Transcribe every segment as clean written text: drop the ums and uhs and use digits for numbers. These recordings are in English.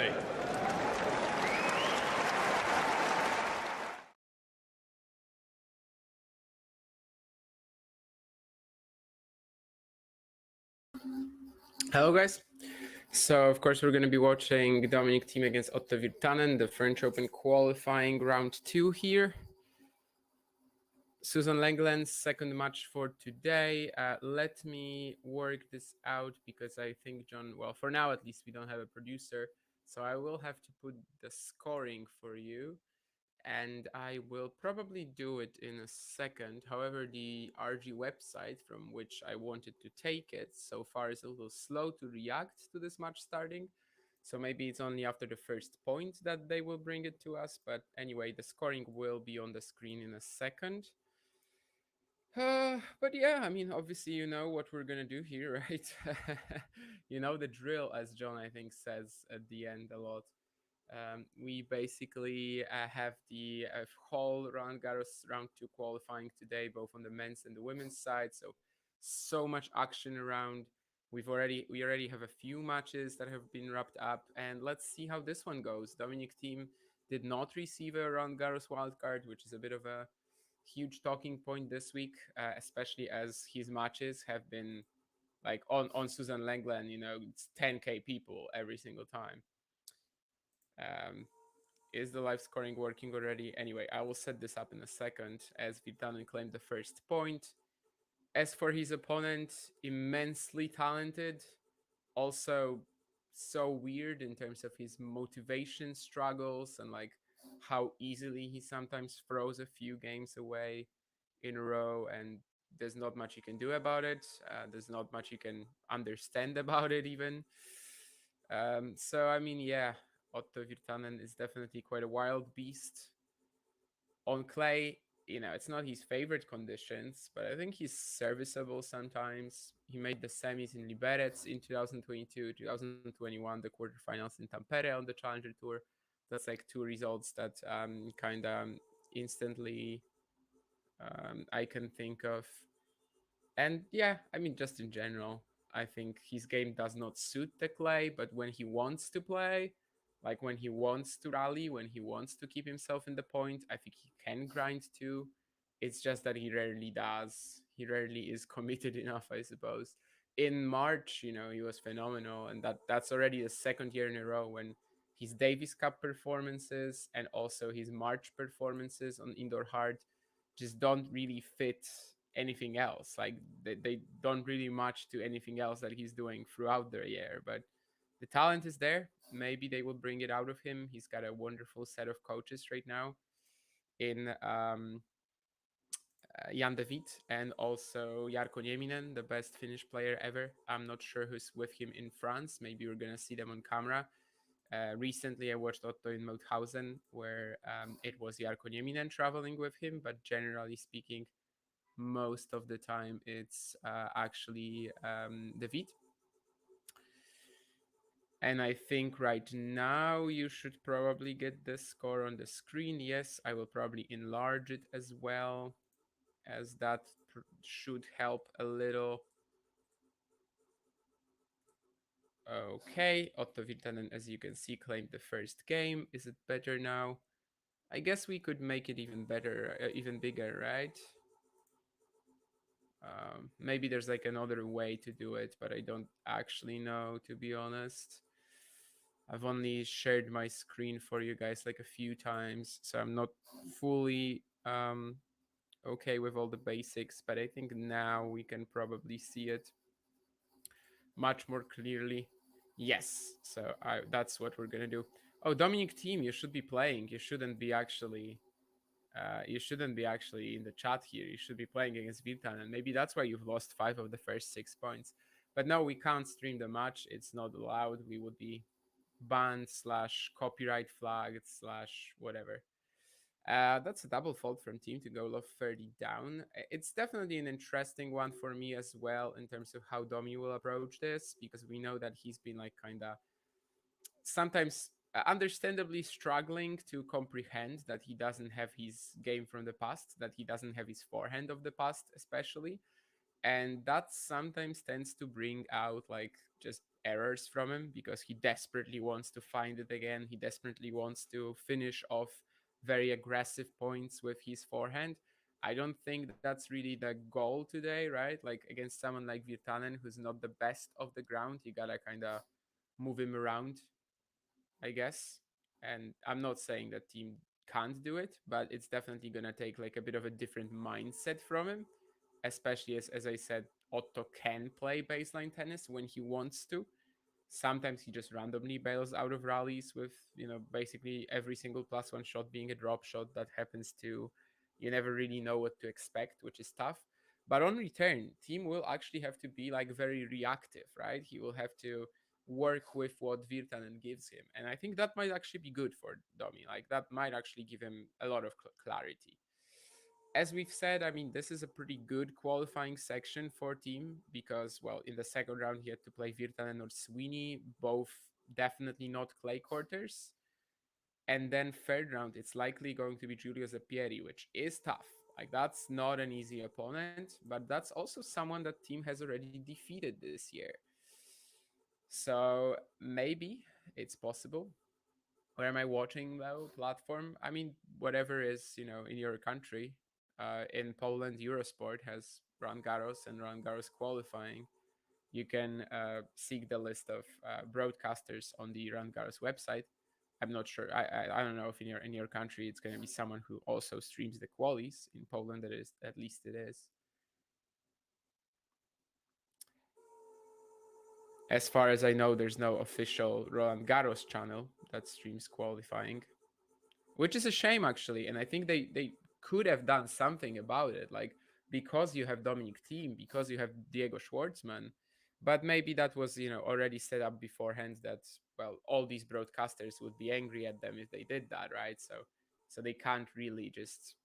today. Hello, guys. So, of course, we're going to be watching Dominic Thiem against Otto Virtanen, the French Open qualifying round 2 here. Susan Langland's second match for today. Let me work this out because I think, John, well, for now at least, we don't have a producer. So I will have to put the scoring for you. And I will probably do it in a second. However, the RG website from which I wanted to take it so far is a little slow to react to this match starting. So maybe it's only after the first point that they will bring it to us. But anyway, the scoring will be on the screen in a second. But yeah, I mean, obviously, you know what we're gonna do here, right? You know the drill, as John, I think, says at the end a lot. We basically have the whole Roland Garros round 2 qualifying today, both on the men's and the women's side. So much action around. We already have a few matches that have been wrapped up, and let's see how this one goes. Dominic Thiem did not receive a Roland Garros wildcard, which is a bit of a huge talking point this week, especially as his matches have been like on Susan Langland. You know, it's 10k people every single time. Um, is the live scoring working already? Anyway, I will set this up in a second as Virtanen claimed the first point. As for his opponent, immensely talented, also so weird in terms of his motivation struggles and like how easily he sometimes throws a few games away in a row, and there's not much you can do about it. There's not much you can understand about it even. So I mean, yeah, Otto Virtanen is definitely quite a wild beast. On clay, you know, it's not his favorite conditions, but I think he's serviceable sometimes. He made the semis in Liberec in 2022, 2021, the quarterfinals in Tampere on the Challenger Tour. That's like two results that kind of instantly I can think of. And yeah, I mean, just in general, I think his game does not suit the clay, but when he wants to play, like when he wants to rally, when he wants to keep himself in the point, I think he can grind too. It's just that he rarely does. He rarely is committed enough, I suppose. In March, you know, he was phenomenal, and that's already the second year in a row when his Davis Cup performances and also his March performances on indoor hard just don't really fit anything else. Like they don't really match to anything else that he's doing throughout the year. But the talent is there. Maybe they will bring it out of him. He's got a wonderful set of coaches right now in Jan de Wiet and also Jarko Nieminen, the best Finnish player ever. I'm not sure who's with him in France. Maybe we're gonna see them on camera. Recently, I watched Otto in Mauthausen, where it was Jarko Nieminen traveling with him, but generally speaking, most of the time it's actually the Vit. And I think right now you should probably get the score on the screen. Yes, I will probably enlarge it as well, as that should help a little. Okay, Otto Virtanen, as you can see, claimed the first game. Is it better now? I guess we could make it even better, even bigger, right? Maybe there's like another way to do it, but I don't actually know, to be honest. I've only shared my screen for you guys like a few times, so I'm not fully okay with all the basics, but I think now we can probably see it much more clearly. Yes, so that's what we're gonna do. Oh, Dominic Thiem, you should be playing. You shouldn't be actually in the chat here. You should be playing against Virtanen, and maybe that's why you've lost 5 of the first 6 points. But no, we can't stream the match. It's not allowed. We would be banned / copyright flagged / whatever. That's a double fault from Thiem to go love 30 down. It's definitely an interesting one for me as well in terms of how Domi will approach this, because we know that he's been like kind of sometimes understandably struggling to comprehend that he doesn't have his game from the past, that he doesn't have his forehand of the past, especially. And that sometimes tends to bring out like just errors from him because he desperately wants to find it again. He desperately wants to finish off very aggressive points with his forehand. I don't think that's really the goal today, right? Like against someone like Virtanen, who's not the best of the ground, you gotta kind of move him around, I guess. And I'm not saying that team can't do it, but it's definitely gonna take like a bit of a different mindset from him, especially as I said, Otto can play baseline tennis when he wants to. Sometimes he just randomly bails out of rallies with, basically every single plus one shot being a drop shot that happens to. You never really know what to expect, which is tough. But on return, team will actually have to be like very reactive, right? He will have to work with what Virtanen gives him. And I think that might actually be good for Domi. Like that might actually give him a lot of clarity. As we've said, I mean, this is a pretty good qualifying section for team because, well, in the second round, he had to play Virtanen or Sweeney, both definitely not clay quarters. And then third round, it's likely going to be Giulio Zappieri, which is tough. Like, that's not an easy opponent, but that's also someone that team has already defeated this year. So maybe it's possible. Where am I watching though? Platform? I mean, whatever is, in your country. In Poland, Eurosport has Roland Garros and Roland Garros qualifying. You can seek the list of broadcasters on the Roland Garros website. I'm not sure. I don't know if in your country it's going to be someone who also streams the qualies. In Poland, it is, at least it is. As far as I know, there's no official Roland Garros channel that streams qualifying, which is a shame actually. And I think they could have done something about it, like because you have Dominic Thiem, because you have Diego Schwartzman, but maybe that was already set up beforehand that, well, all these broadcasters would be angry at them if they did that, right? So they can't really just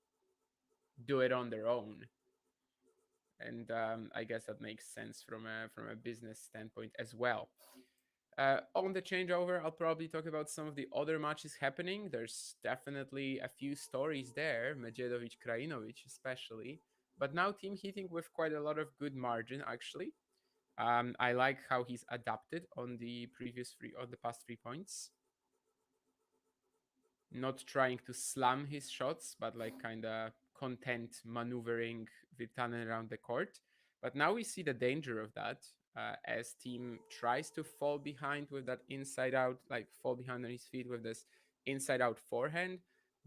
do it on their own. And I guess that makes sense from a business standpoint as well. On the changeover, I'll probably talk about some of the other matches happening. There's definitely a few stories there, Medjedovic, Krajinovic especially. But now team hitting with quite a lot of good margin, actually. I like how he's adapted on the past 3 points. Not trying to slam his shots, but like kind of content maneuvering Virtanen around the court. But now we see the danger of that as team tries to fall behind with that inside out, like fall behind on his feet with this inside out forehand.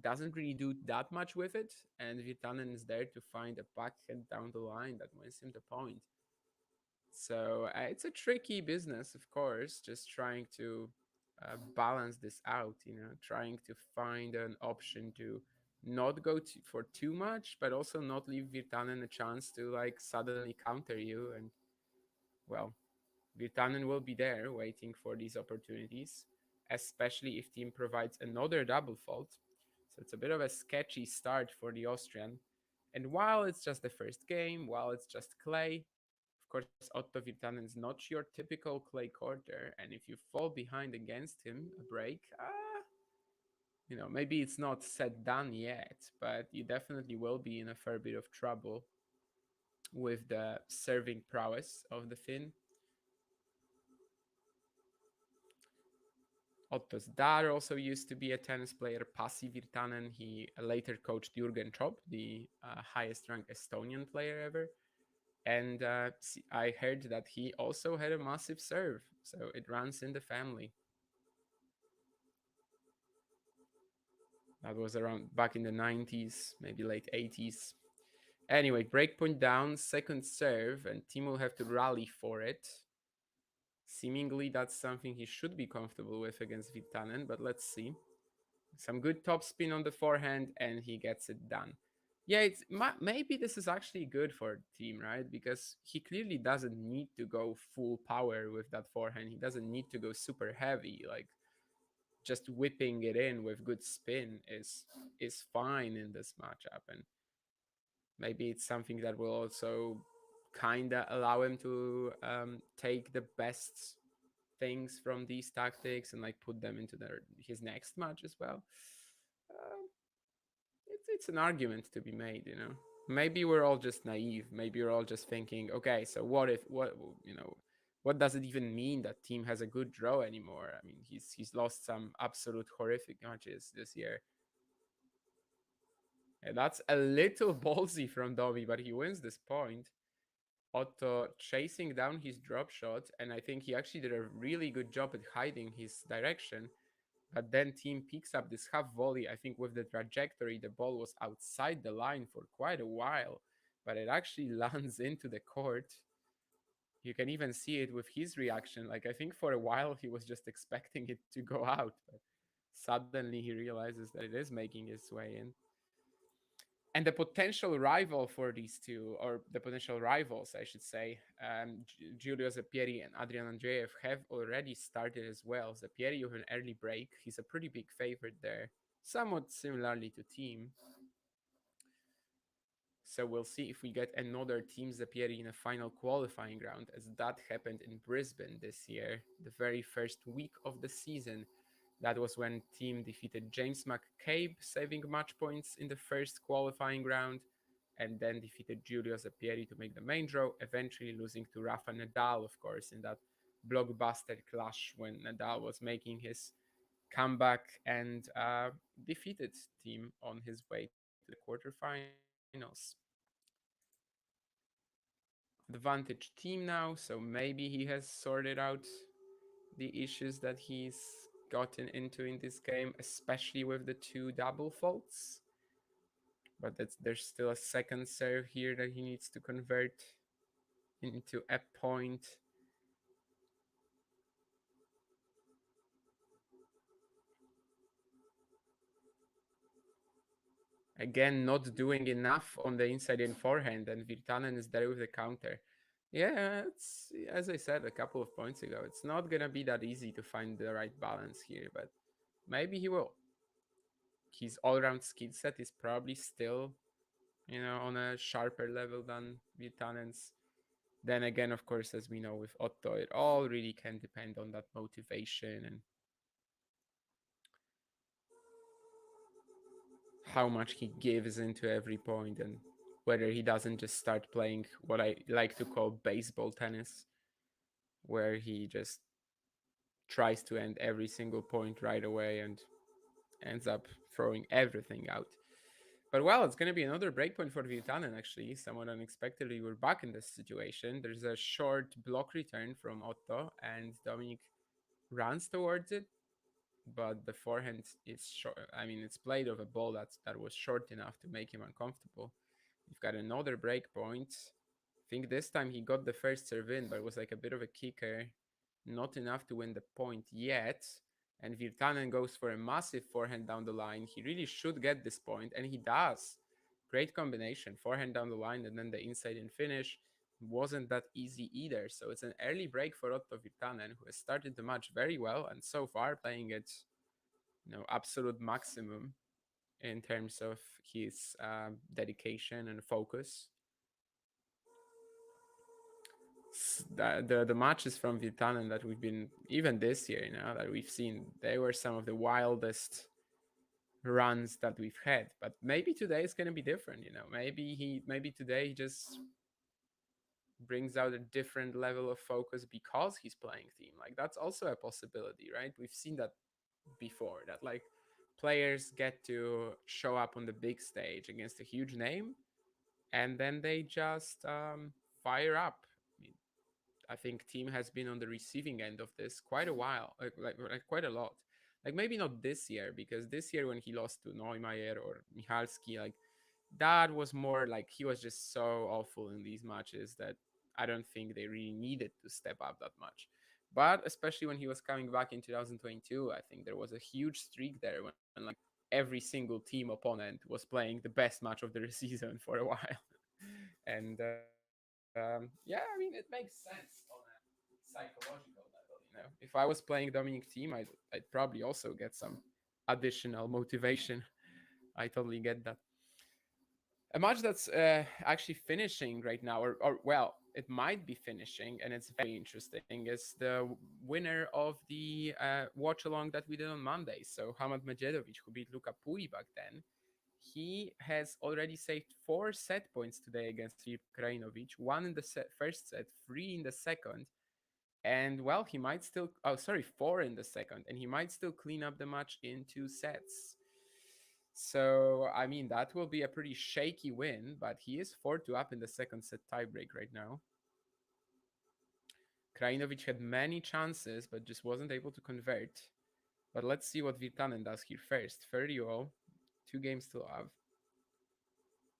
Doesn't really do that much with it, and Virtanen is there to find a backhand down the line that wins him the point. So it's a tricky business, of course, just trying to balance this out, trying to find an option to not go for too much, but also not leave Virtanen a chance to like suddenly counter you. And well, Virtanen will be there waiting for these opportunities, especially if team provides another double fault. So it's a bit of a sketchy start for the Austrian. And while it's just the first game, while it's just clay, of course, Otto Virtanen is not your typical clay quarter, and if you fall behind against him, a break, maybe it's not set done yet, but you definitely will be in a fair bit of trouble with the serving prowess of the Finn. Otto's dad also used to be a tennis player, Pasi Virtanen. He later coached Jürgen Tropp, the highest ranked Estonian player ever. And I heard that he also had a massive serve, so it runs in the family. That was around back in the 90s, maybe late 80s. Anyway, breakpoint down, second serve, and Thiem will have to rally for it. Seemingly, that's something he should be comfortable with against Virtanen, but let's see. Some good top spin on the forehand, and he gets it done. Yeah, maybe this is actually good for Thiem, right? Because he clearly doesn't need to go full power with that forehand. He doesn't need to go super heavy. Like just whipping it in with good spin is fine in this matchup, and maybe it's something that will also kind of allow him to take the best things from these tactics and like put them into his next match as well. Uh, it's an argument to be made. Maybe we're all just naive. Maybe we're all just thinking, okay, so what if what does it even mean that Thiem has a good draw anymore? I mean, he's lost some absolute horrific matches this year. And that's a little ballsy from Domi, but he wins this point. Otto chasing down his drop shot, and I think he actually did a really good job at hiding his direction. But then Thiem picks up this half volley. I think with the trajectory, the ball was outside the line for quite a while, but it actually lands into the court. You can even see it with his reaction. Like, I think for a while he was just expecting it to go out, but suddenly he realizes that it is making its way in. And the potential rival for these two, or the potential rivals, I should say, Giulio Zapieri and Adrian Andreev have already started as well. Zapieri with an early break. He's a pretty big favorite there, somewhat similarly to Thiem. So we'll see if we get another Team Zapieri in a final qualifying round, as that happened in Brisbane this year, the very first week of the season. That was when Thiem defeated James McCabe, saving match points in the first qualifying round, and then defeated Giulio Zapieri to make the main draw, eventually losing to Rafa Nadal, of course, in that blockbuster clash when Nadal was making his comeback and defeated Thiem on his way to the quarterfinals. Advantage Thiem now, so maybe he has sorted out the issues that he's gotten into in this game, especially with the two double faults. But there's still a second serve here that he needs to convert into a point. Again, not doing enough on the inside in forehand, and Virtanen is there with the counter. Yeah, it's as I said a couple of points ago, it's not gonna be that easy to find the right balance here, but maybe he will. His all-round skill set is probably still, on a sharper level than Virtanen's. Then again, of course, as we know with Otto, it all really can depend on that motivation and how much he gives into every point, and whether he doesn't just start playing what I like to call baseball tennis, where he just tries to end every single point right away and ends up throwing everything out. But well, it's going to be another breakpoint for Virtanen, actually. Somewhat unexpectedly, we're back in this situation. There's a short block return from Otto, and Dominic runs towards it, but the forehand is short. I mean, it's played of a ball that was short enough to make him uncomfortable. We've got another break point. I think this time he got the first serve in, but it was like a bit of a kicker. Not enough to win the point yet. And Virtanen goes for a massive forehand down the line. He really should get this point, and he does. Great combination. Forehand down the line and then the inside in finish. Wasn't that easy either. So it's an early break for Otto Virtanen, who has started the match very well and so far playing it, absolute maximum in terms of his dedication and focus. The matches from Virtanen that we've been, even this year, that we've seen, they were some of the wildest runs that we've had. But maybe today is going to be different. Maybe today he just brings out a different level of focus because he's playing Thiem. Like, that's also a possibility, right? We've seen that before, that like players get to show up on the big stage against a huge name, and then they just fire up. I think Thiem has been on the receiving end of this quite a while, like quite a lot. Like, maybe not this year, because this year when he lost to Neumeier or Michalski, like, that was more like he was just so awful in these matches that I don't think they really needed to step up that much. But especially when he was coming back in 2022, I think there was a huge streak there when like every single Thiem opponent was playing the best match of the season for a while. And yeah, I mean, it makes sense on a psychological level. If I was playing Dominic Thiem, I'd probably also get some additional motivation. I totally get that. A match that's actually finishing right now, or well, it might be finishing, and it's very interesting, is the winner of the watch along that we did on Monday. So Hamad Medjedovic, who beat Luka Pui back then, he has already saved 4 set points today against Filip Krajinovic, one in the first set, three in the second. And well, he might still, oh, sorry, four in the second, and he might still clean up the match in two sets. So, I mean, that will be a pretty shaky win, but he is 4-2 up in the second set tiebreak right now. Krajinovic had many chances, but just wasn't able to convert. But let's see what Virtanen does here first. 30-all, 2 games to love.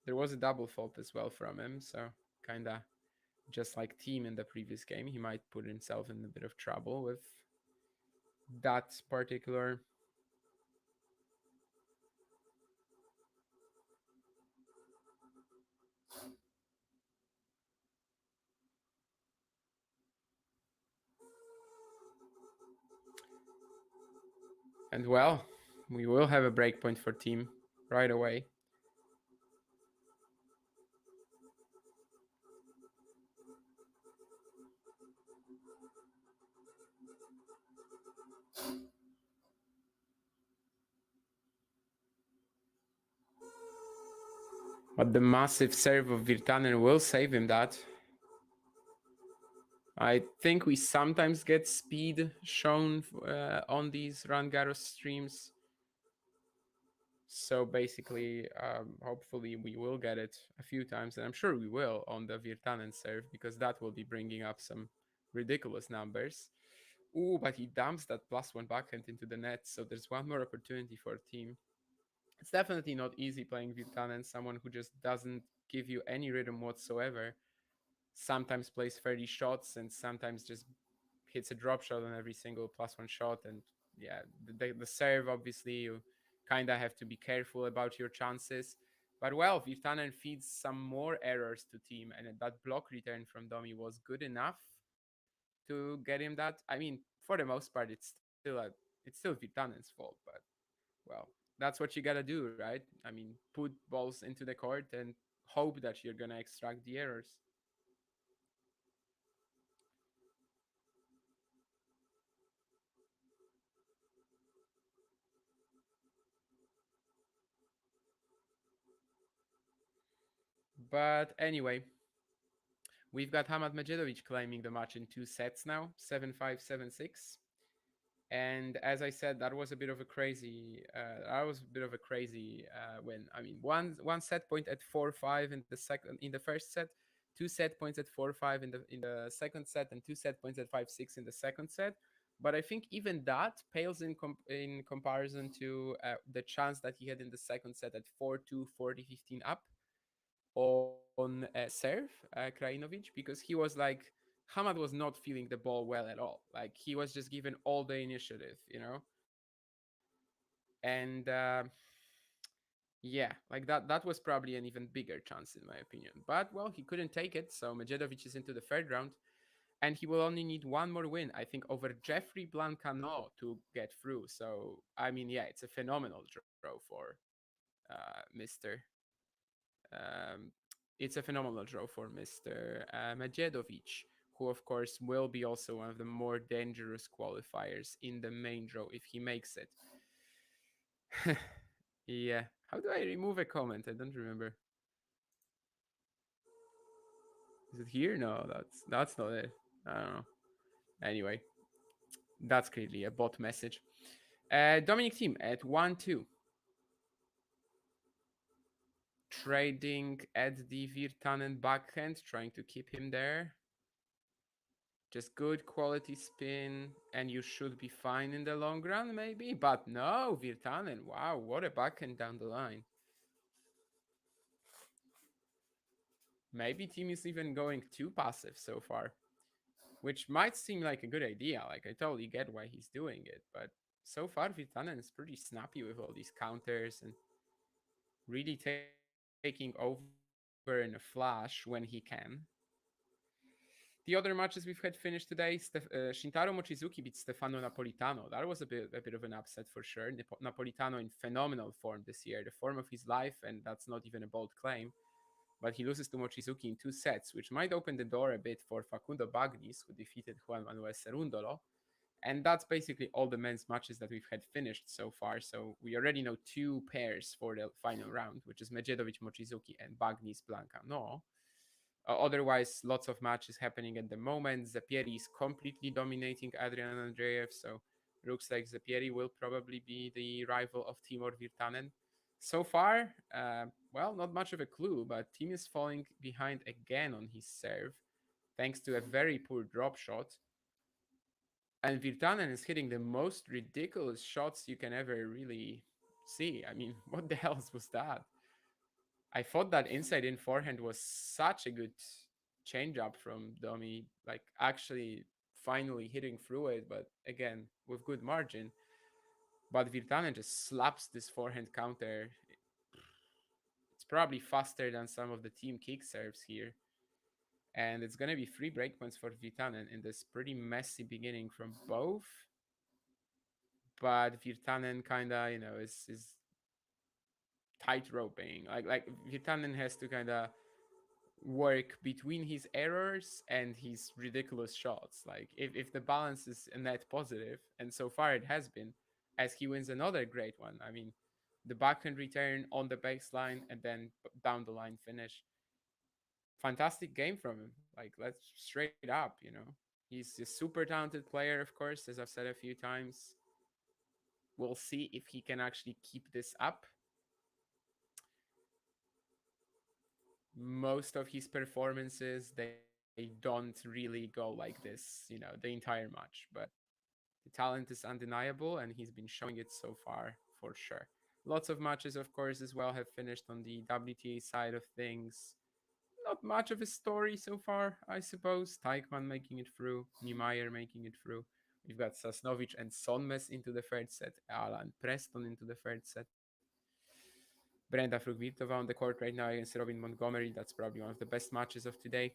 There was a double fault as well from him, so kind of just like Thiem in the previous game, he might put himself in a bit of trouble with that particular. And well, we will have a breakpoint for Thiem right away. But the massive serve of Virtanen will save him that. I think we sometimes get speed shown on these Roland Garros streams. So basically, hopefully we will get it a few times, and I'm sure we will on the Virtanen serve, because that will be bringing up some ridiculous numbers. Ooh, but he dumps that +1 backhand into the net, so there's one more opportunity for Thiem. It's definitely not easy playing Virtanen, someone who just doesn't give you any rhythm whatsoever. Sometimes plays 30 shots and sometimes just hits a drop shot on every single +1 shot. And yeah, the serve, obviously, you kind of have to be careful about your chances. But well, Virtanen feeds some more errors to Thiem, and that block return from Domi was good enough to get him that. I mean, for the most part, it's still Virtanen's fault, but well, that's what you gotta do, right? I mean, put balls into the court and hope that you're gonna extract the errors. But anyway, we've got Hamad Medjedovic claiming the match in 2 sets now, 7-5, 7-6. And as I said, that was a bit of a crazy win. I mean, one set point at 4-5 in the first set, 2 set points at 4-5 in the second set, and 2 set points at 5-6 in the second set. But I think even that pales in comparison to the chance that he had in the second set at 4-2, 40-15 up on serve, Krajinovic, because he was like, Hamad was not feeling the ball well at all. Like, he was just given all the initiative. And yeah, like that was probably an even bigger chance in my opinion. But well, he couldn't take it, so Medjedovic is into the third round, and he will only need one more win, I think, over Jeffrey Blancano to get through. So I mean, yeah, it's a phenomenal draw for Mr. Um, it's a phenomenal draw for Mr. Medjedovic, who, of course, will be also one of the more dangerous qualifiers in the main draw if he makes it. Yeah. How do I remove a comment? I don't remember. Is it here? No, that's not it. I don't know. Anyway, that's clearly a bot message. Dominic Thiem at 1-2. Trading at the Virtanen backhand, trying to keep him there. Just good quality spin, and you should be fine in the long run, maybe. But no, Virtanen, wow, what a backhand down the line. Maybe Thiem is even going too passive so far, which might seem like a good idea. Like, I totally get why he's doing it, but so far Virtanen is pretty snappy with all these counters and really taking over in a flash when he can. The other matches we've had finished today, Shintaro Mochizuki beat Stefano Napolitano. That was a bit of an upset for sure. Napolitano in phenomenal form this year, the form of his life, and that's not even a bold claim. But he loses to Mochizuki in 2 sets, which might open the door a bit for Facundo Bagnis, who defeated Juan Manuel Cerundolo. And that's basically all the men's matches that we've had finished so far. So we already know 2 pairs for the final round, which is Medjedovic Mochizuki and Bagnis Blanca. No. Otherwise, lots of matches happening at the moment. Zapieri is completely dominating Adrian Andreev, so looks like Zapieri will probably be the rival of Timur Virtanen. So far, well, not much of a clue, but Thiem is falling behind again on his serve, thanks to a very poor drop shot. And Virtanen is hitting the most ridiculous shots you can ever really see. I mean, what the hell was that? I thought that inside in forehand was such a good change up from Domi, like actually finally hitting through it, but again with good margin. But Virtanen just slaps this forehand counter. It's probably faster than some of the team kick serves here. And it's gonna be 3 breakpoints for Virtanen in this pretty messy beginning from both. But Virtanen kinda, is tight roping. Like Virtanen has to kinda work between his errors and his ridiculous shots. Like if the balance is a net positive, and so far it has been, as he wins another great one. I mean, the backhand return on the baseline and then down the line finish. Fantastic game from him. Like let's straight up. He's a super talented player, of course, as I've said a few times. We'll see if he can actually keep this up. Most of his performances, they don't really go like this, the entire match. But the talent is undeniable, and he's been showing it so far for sure. Lots of matches, of course, as well have finished on the WTA side of things. Not much of a story so far, I suppose. Teichmann making it through, Niemeyer making it through. We've got Sasnovic and Sonmes into the third set, Alan Preston into the third set. Brenda Frugbirtova on the court right now against Robin Montgomery. That's probably one of the best matches of today.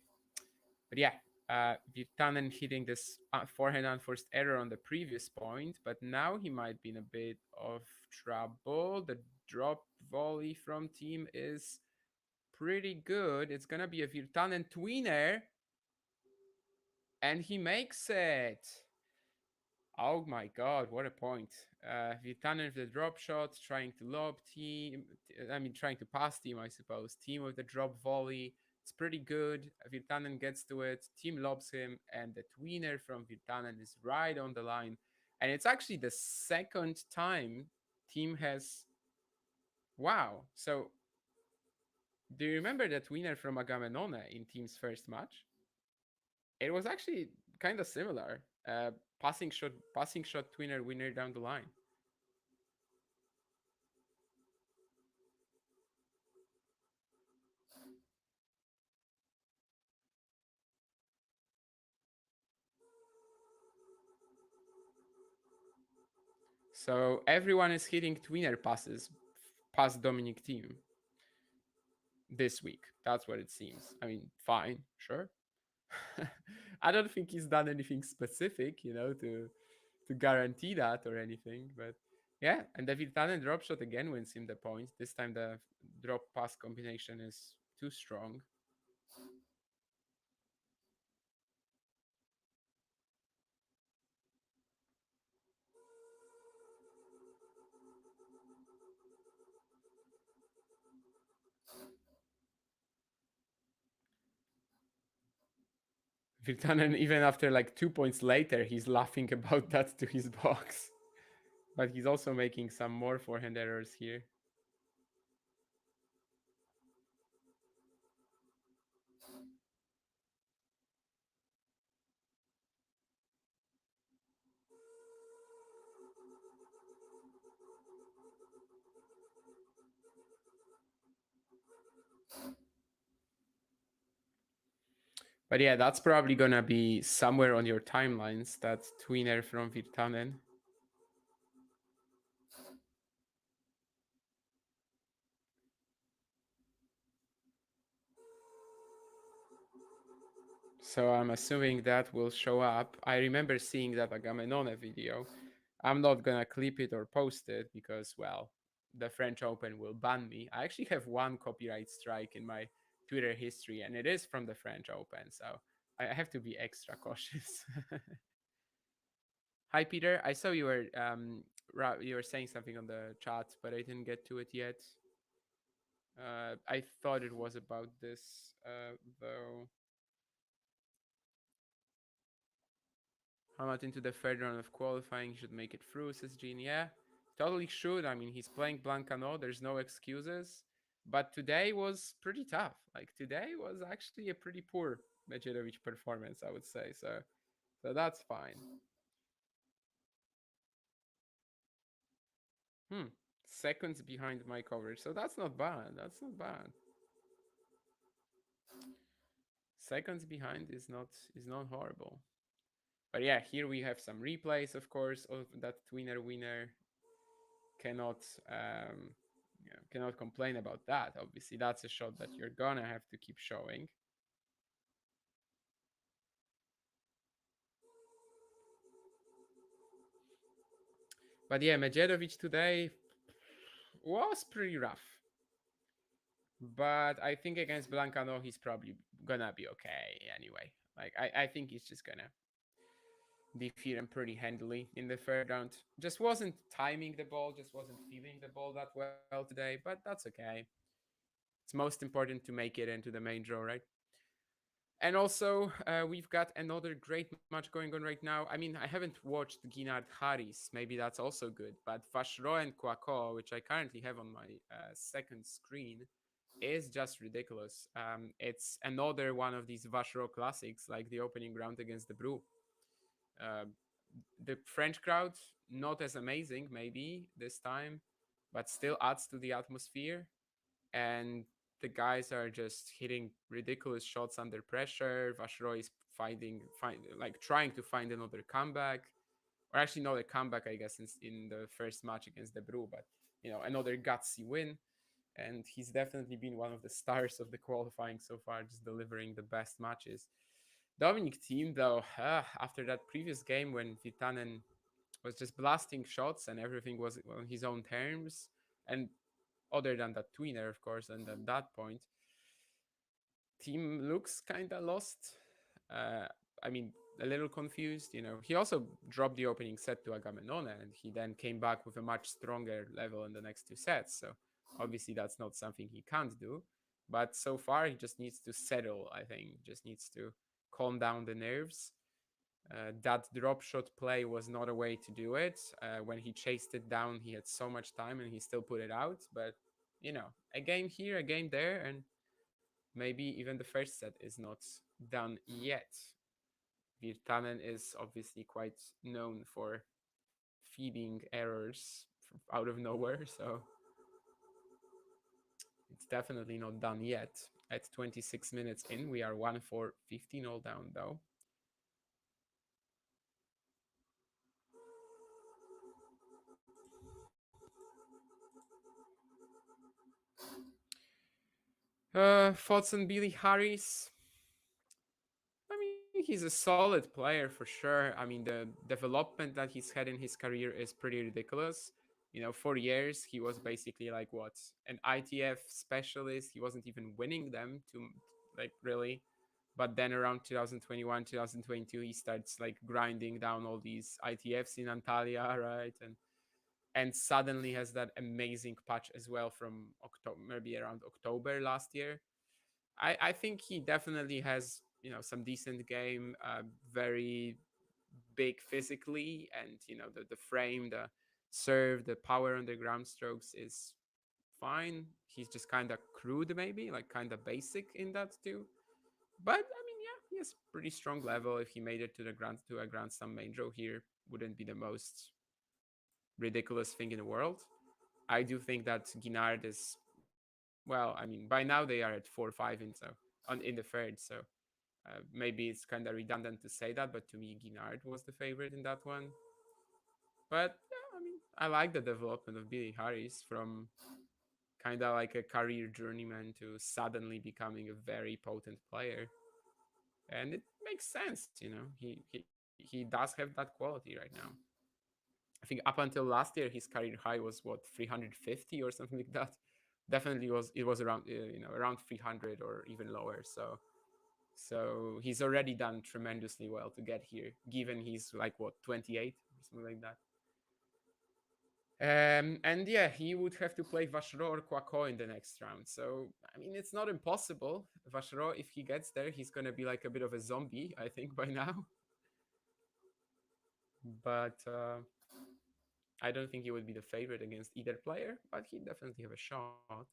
But yeah, Virtanen hitting this forehand unforced error on the previous point, but now he might be in a bit of trouble. The drop volley from Thiem is pretty good. It's gonna be a Virtanen tweener, and he makes it. Oh my god, what a point. Virtanen with the drop shot, trying to lob Thiem. Trying to pass Thiem, I suppose. Thiem with the drop volley. It's pretty good. Virtanen gets to it. Thiem lobs him, and the tweener from Virtanen is right on the line. And it's actually the second time Thiem has. Wow. So, do you remember the tweener from Agamenone in Thiem's first match? It was actually kind of similar. Passing shot, tweener, winner down the line. So everyone is hitting tweener passes past Dominic Thiem this week. That's what it seems. I mean, fine, sure. I don't think he's done anything specific, to guarantee that or anything. But yeah, and the Virtanen drop shot again wins him the point. This time the drop pass combination is too strong. Virtanen, even after like 2 points later, he's laughing about that to his box. But he's also making some more forehand errors here. But yeah, that's probably gonna be somewhere on your timelines, that tweener from Virtanen. So I'm assuming that will show up. I remember seeing that Agamenone video. I'm not gonna clip it or post it because, well, the French Open will ban me. I actually have one copyright strike in my Twitter history, and it is from the French Open, so I have to be extra cautious. Hi, Peter. I saw you were saying something on the chat, but I didn't get to it yet. I thought it was about this, though. How much into the third round of qualifying should make it through, says Gene. Yeah, totally should. I mean, he's playing Blancano. There's no excuses. But today was pretty tough. Like today was actually a pretty poor Medjedovic performance, I would say. So that's fine. Hmm. Seconds behind my coverage. So that's not bad. That's not bad. Seconds behind is not horrible. But yeah, here we have some replays, of course, of that winner. Cannot cannot complain about that. Obviously, that's a shot that you're gonna have to keep showing. But yeah, Medjedovic today was pretty rough. But I think against Blancano, he's probably gonna be okay anyway. Like I think he's just gonna defeat him pretty handily in the third round. Just wasn't timing the ball, just wasn't feeling the ball that well today, but that's okay. It's most important to make it into the main draw, right? And also, we've got another great match going on right now. I mean, I haven't watched Ginard Harris. Maybe that's also good. But Vacheron and Kouakou, which I currently have on my second screen, is just ridiculous. It's another one of these Vacheron classics, like the opening round against the Brew. Uh, the French crowd, not as amazing, maybe this time, but still adds to the atmosphere. And the guys are just hitting ridiculous shots under pressure. Vacheron is like trying to find another comeback, or actually not a comeback, I guess, in the first match against the Brew, but another gutsy win. And he's definitely been one of the stars of the qualifying so far, just delivering the best matches. Dominic Thiem, though, after that previous game when Virtanen was just blasting shots and everything was on his own terms, and other than that tweener, of course, and at that point, Thiem looks kind of lost. Uh, I mean, a little confused. He also dropped the opening set to Agamenone, and he then came back with a much stronger level in the next two sets. So obviously, that's not something he can't do. But so far, he just needs to settle. I think just needs to calm down the nerves. That drop shot play was not a way to do it. When he chased it down, he had so much time and he still put it out. But a game here, a game there, and maybe even the first set is not done yet. Virtanen is obviously quite known for feeding errors out of nowhere, so it's definitely not done yet. At 26 minutes in, we are 1-4, 15 all down though. Thoughts on Billy Harris? I mean, he's a solid player for sure. I mean, the development that he's had in his career is pretty ridiculous. For years, he was basically like what? An ITF specialist. He wasn't even winning them to like really. But then around 2021, 2022, he starts like grinding down all these ITFs in Antalya, right? And suddenly has that amazing patch as well from October, maybe around October last year. I think he definitely has some decent game, very big physically, and the frame, the serve, the power on the ground strokes is fine. He's just kind of crude, maybe like kind of basic in that too. But I mean, yeah, he has pretty strong level. If he made it to a Grand Slam main draw here, wouldn't be the most ridiculous thing in the world. I do think that Guinard is well. I mean, by now they are at 4-5 in the third, so maybe it's kind of redundant to say that, but to me, Guinard was the favorite in that one. But yeah, I mean, I like the development of Billy Harris from kind of like a career journeyman to suddenly becoming a very potent player, and it makes sense. He does have that quality right now. I think up until last year, his career high was what 350 or something like that. Definitely was around around 300 or even lower. So he's already done tremendously well to get here, given he's like what 28 or something like that. And yeah, he would have to play Vachereau or Kouakou in the next round. So, I mean, it's not impossible. Vachereau, if he gets there, he's going to be like a bit of a zombie, I think, by now. But I don't think he would be the favorite against either player, but he definitely have a shot.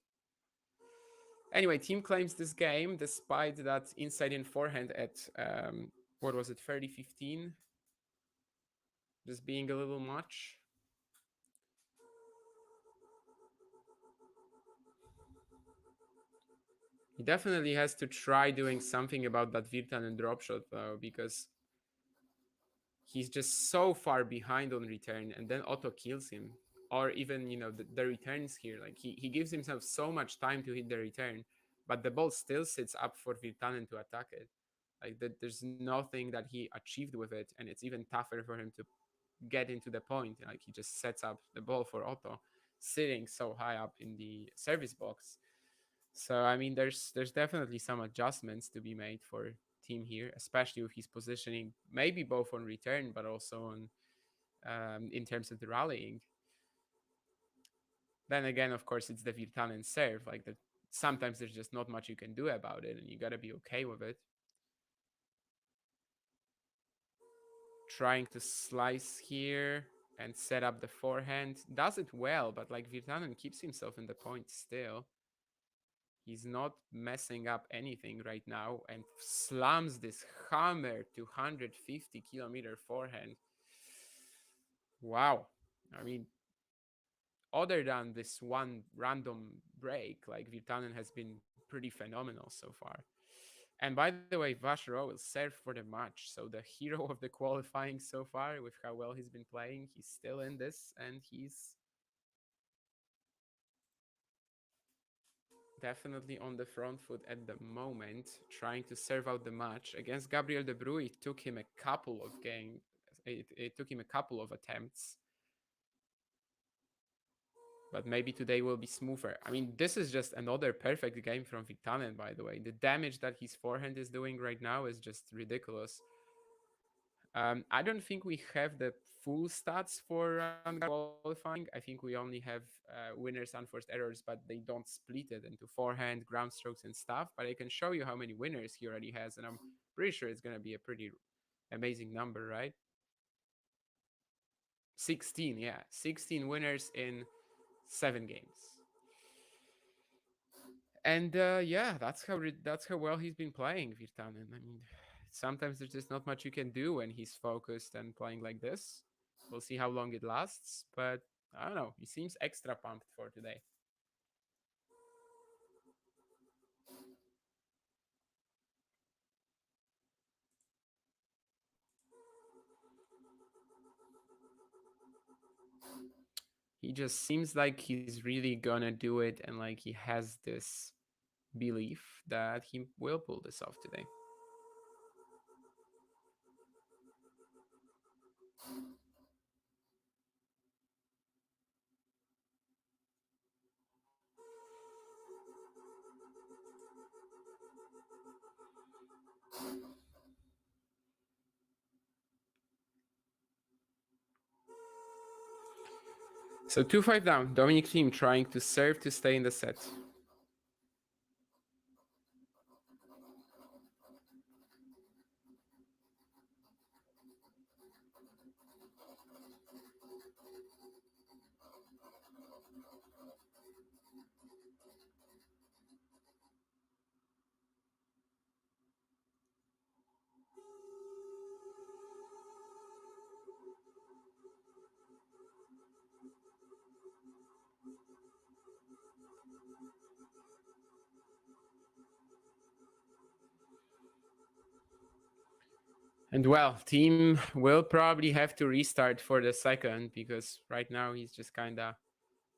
Anyway, Thiem claims this game despite that inside in forehand at, what was it, 30-15, just being a little much. He definitely has to try doing something about that Virtanen drop shot though, because he's just so far behind on return, and then Otto kills him. Or even, the returns here. Like he gives himself so much time to hit the return, but the ball still sits up for Virtanen to attack it. Like there's nothing that he achieved with it, and it's even tougher for him to get into the point. Like he just sets up the ball for Otto, sitting so high up in the service box. So I mean, there's definitely some adjustments to be made for Thiem here, especially with his positioning, maybe both on return but also on, in terms of the rallying. Then again, of course, it's the Virtanen serve. Like sometimes there's just not much you can do about it, and you gotta be okay with it. Trying to slice here and set up the forehand does it well, but like Virtanen keeps himself in the point still. He's not messing up anything right now and slams this hammer 250-kilometer forehand. Wow. I mean, other than this one random break, like Virtanen has been pretty phenomenal so far. And by the way, Vachereau will serve for the match. So the hero of the qualifying so far, with how well he's been playing, he's still in this, and he's definitely on the front foot at the moment, trying to serve out the match. Against Gabriel De Bruyne, it took him a couple of games. It took him a couple of attempts, but maybe today will be smoother. I mean, this is just another perfect game from Virtanen, by the way. The damage that his forehand is doing right now is just ridiculous. I don't think we have the full stats for round qualifying. I think we only have winners, unforced errors, but they don't split it into forehand, ground strokes, and stuff. But I can show you how many winners he already has, and I'm pretty sure it's going to be a pretty amazing number, right? 16, yeah. 16 winners in 7 games. And yeah, that's how well he's been playing, Virtanen. I mean, sometimes there's just not much you can do when he's focused and playing like this. We'll see how long it lasts, but I don't know. He seems extra pumped for today. He just seems like he's really gonna do it, and like he has this belief that he will pull this off today. So 2-5 down. Dominic Thiem trying to serve to stay in the set. And well, Thiem will probably have to restart for the second because right now he's just kind of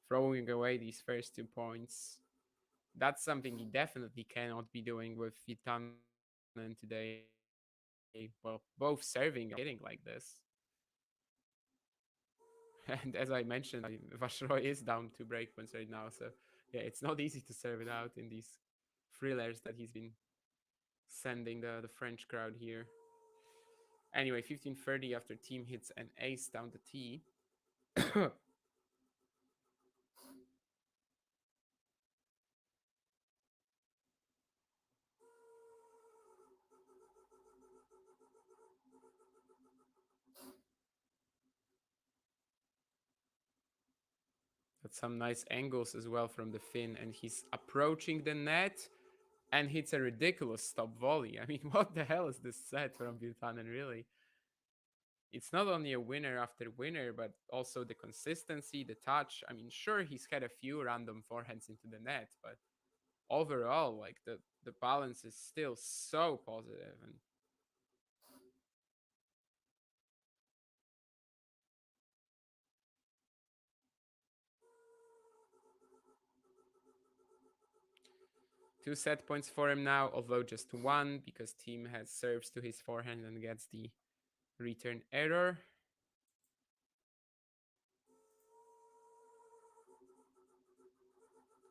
throwing away these first 2 points. That's something he definitely cannot be doing with Virtanen today. Well, both serving and hitting like this. And as I mentioned, Vachereau is down 2 breakpoints right now. So yeah, it's not easy to serve it out in these thrillers that he's been sending the French crowd here. Anyway, 15:30 after Thiem hits an ace down the tee. Got some nice angles as well from the Finn, and he's approaching the net and hits a ridiculous stop volley. I mean, what the hell is this set from Virtanen, really? It's not only a winner after winner, but also the consistency, the touch. I mean, sure, he's had a few random forehands into the net, but overall, like the balance is still so positive. And 2 set points for him now, although just one because Thiem has serves to his forehand and gets the return error.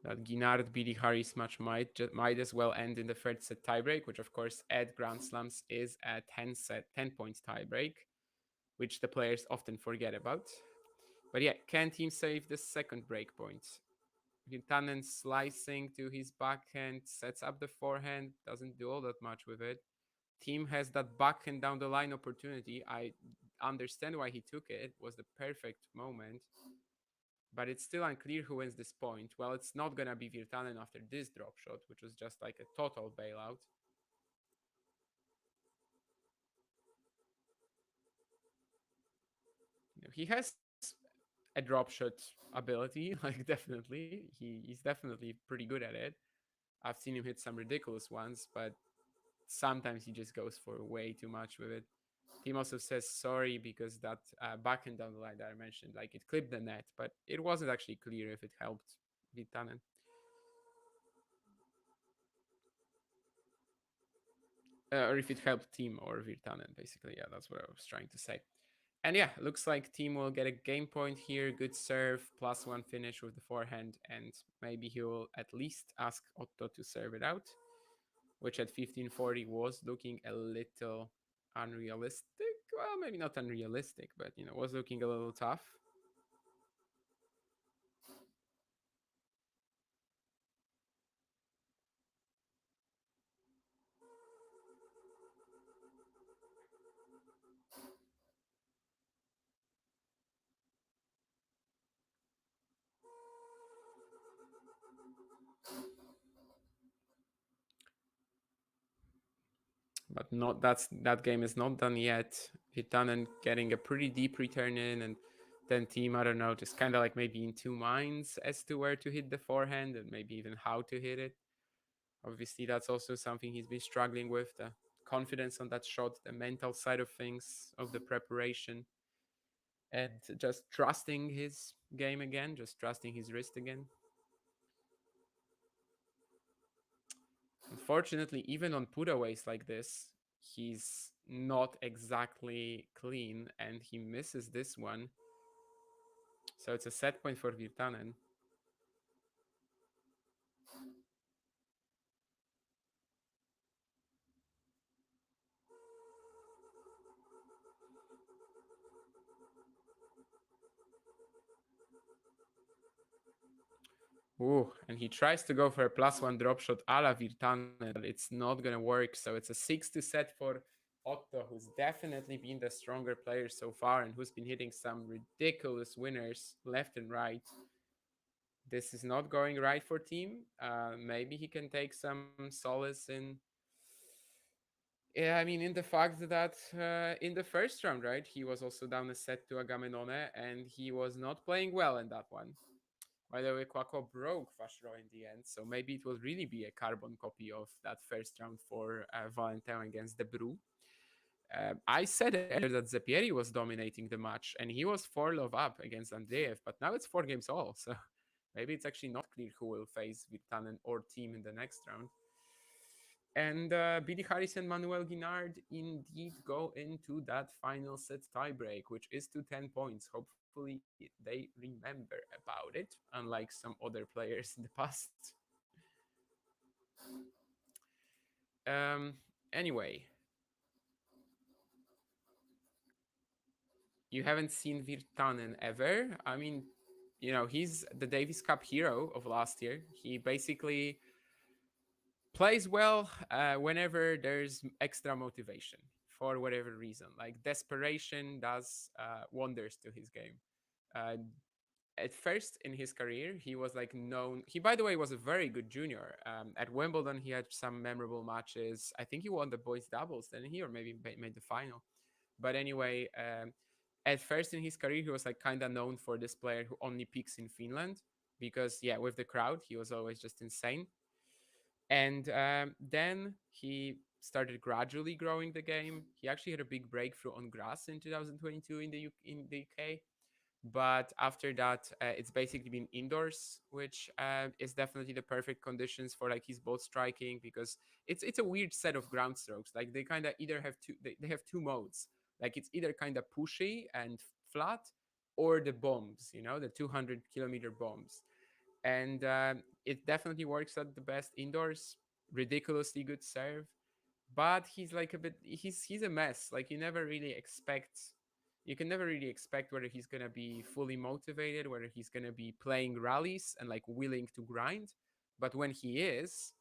That Guinard BD Harris match might as well end in the third set tiebreak, which of course at Grand Slams is a 10 points tiebreak, which the players often forget about. But yeah, can Thiem save the second break point? Virtanen slicing to his backhand, sets up the forehand, doesn't do all that much with it. Thiem has that backhand down the line opportunity. I understand why he took it. It was the perfect moment. But it's still unclear who wins this point. Well, it's not gonna be Virtanen after this drop shot, which was just like a total bailout. He has a drop shot ability, like definitely. He's definitely pretty good at it. I've seen him hit some ridiculous ones, but sometimes he just goes for way too much with it. Team also says sorry because that backhand down the line that I mentioned, like it clipped the net, but it wasn't actually clear if it helped Virtanen. Or if it helped Team or Virtanen, basically. Yeah, that's what I was trying to say. And yeah, looks like Team will get a game point here. Good serve, +1 finish with the forehand, and maybe he will at least ask Otto to serve it out, which at 1540 was looking a little unrealistic. Well, maybe not unrealistic, but was looking a little tough. But not that game is not done yet. Virtanen getting a pretty deep return in, and then Team, I don't know, just kind of like maybe in two minds as to where to hit the forehand and maybe even how to hit it. Obviously, that's also something he's been struggling with, the confidence on that shot, the mental side of things, of the preparation, and just trusting his game again, just trusting his wrist again. Unfortunately, even on putaways like this, he's not exactly clean and he misses this one. So it's a set point for Virtanen. Ooh, and he tries to go for a +1 drop shot a la Virtanen, but it's not going to work. So it's a 6-2 set for Otto, who's definitely been the stronger player so far and who's been hitting some ridiculous winners left and right. This is not going right for Thiem. Maybe he can take some solace in. Yeah, I mean, in the fact that in the first round, right, he was also down a set to Agamenone, and he was not playing well in that one. By the way, Quaco broke Fashro in the end, so maybe it will really be a carbon copy of that first round for Valentin against De Bru. I said earlier that Zepieri was dominating the match, and he was 4-love up against Andreev, but now it's 4 games all, so maybe it's actually not clear who will face Virtanen or Thiem in the next round. And BD Harris and Manuel Guinard indeed go into that final set tiebreak, which is to 10 points. Hopefully, they remember about it, unlike some other players in the past. Anyway, you haven't seen Virtanen ever. I mean, he's the Davis Cup hero of last year. He basically plays well whenever there's extra motivation for whatever reason. Like desperation does wonders to his game. Uh, at first in his career, he was like known. He, by the way, was a very good junior. At Wimbledon, he had some memorable matches. I think he won the boys doubles, then he or maybe made the final. But anyway, at first in his career, he was like kind of known for this player who only peaks in Finland because yeah, with the crowd, he was always just insane. And then he started gradually growing the game. He actually had a big breakthrough on grass in 2022 in the UK, but after that it's basically been indoors, which is definitely the perfect conditions for like his ball striking, because it's a weird set of ground strokes. Like they kind of either have they have two modes. Like it's either kind of pushy and flat, or the bombs, the 200-kilometer bombs. And it definitely works at the best indoors. Ridiculously good serve, but he's like a bit he's a mess. Like you can never really expect whether he's gonna be fully motivated, whether he's gonna be playing rallies and like willing to grind. But when he is,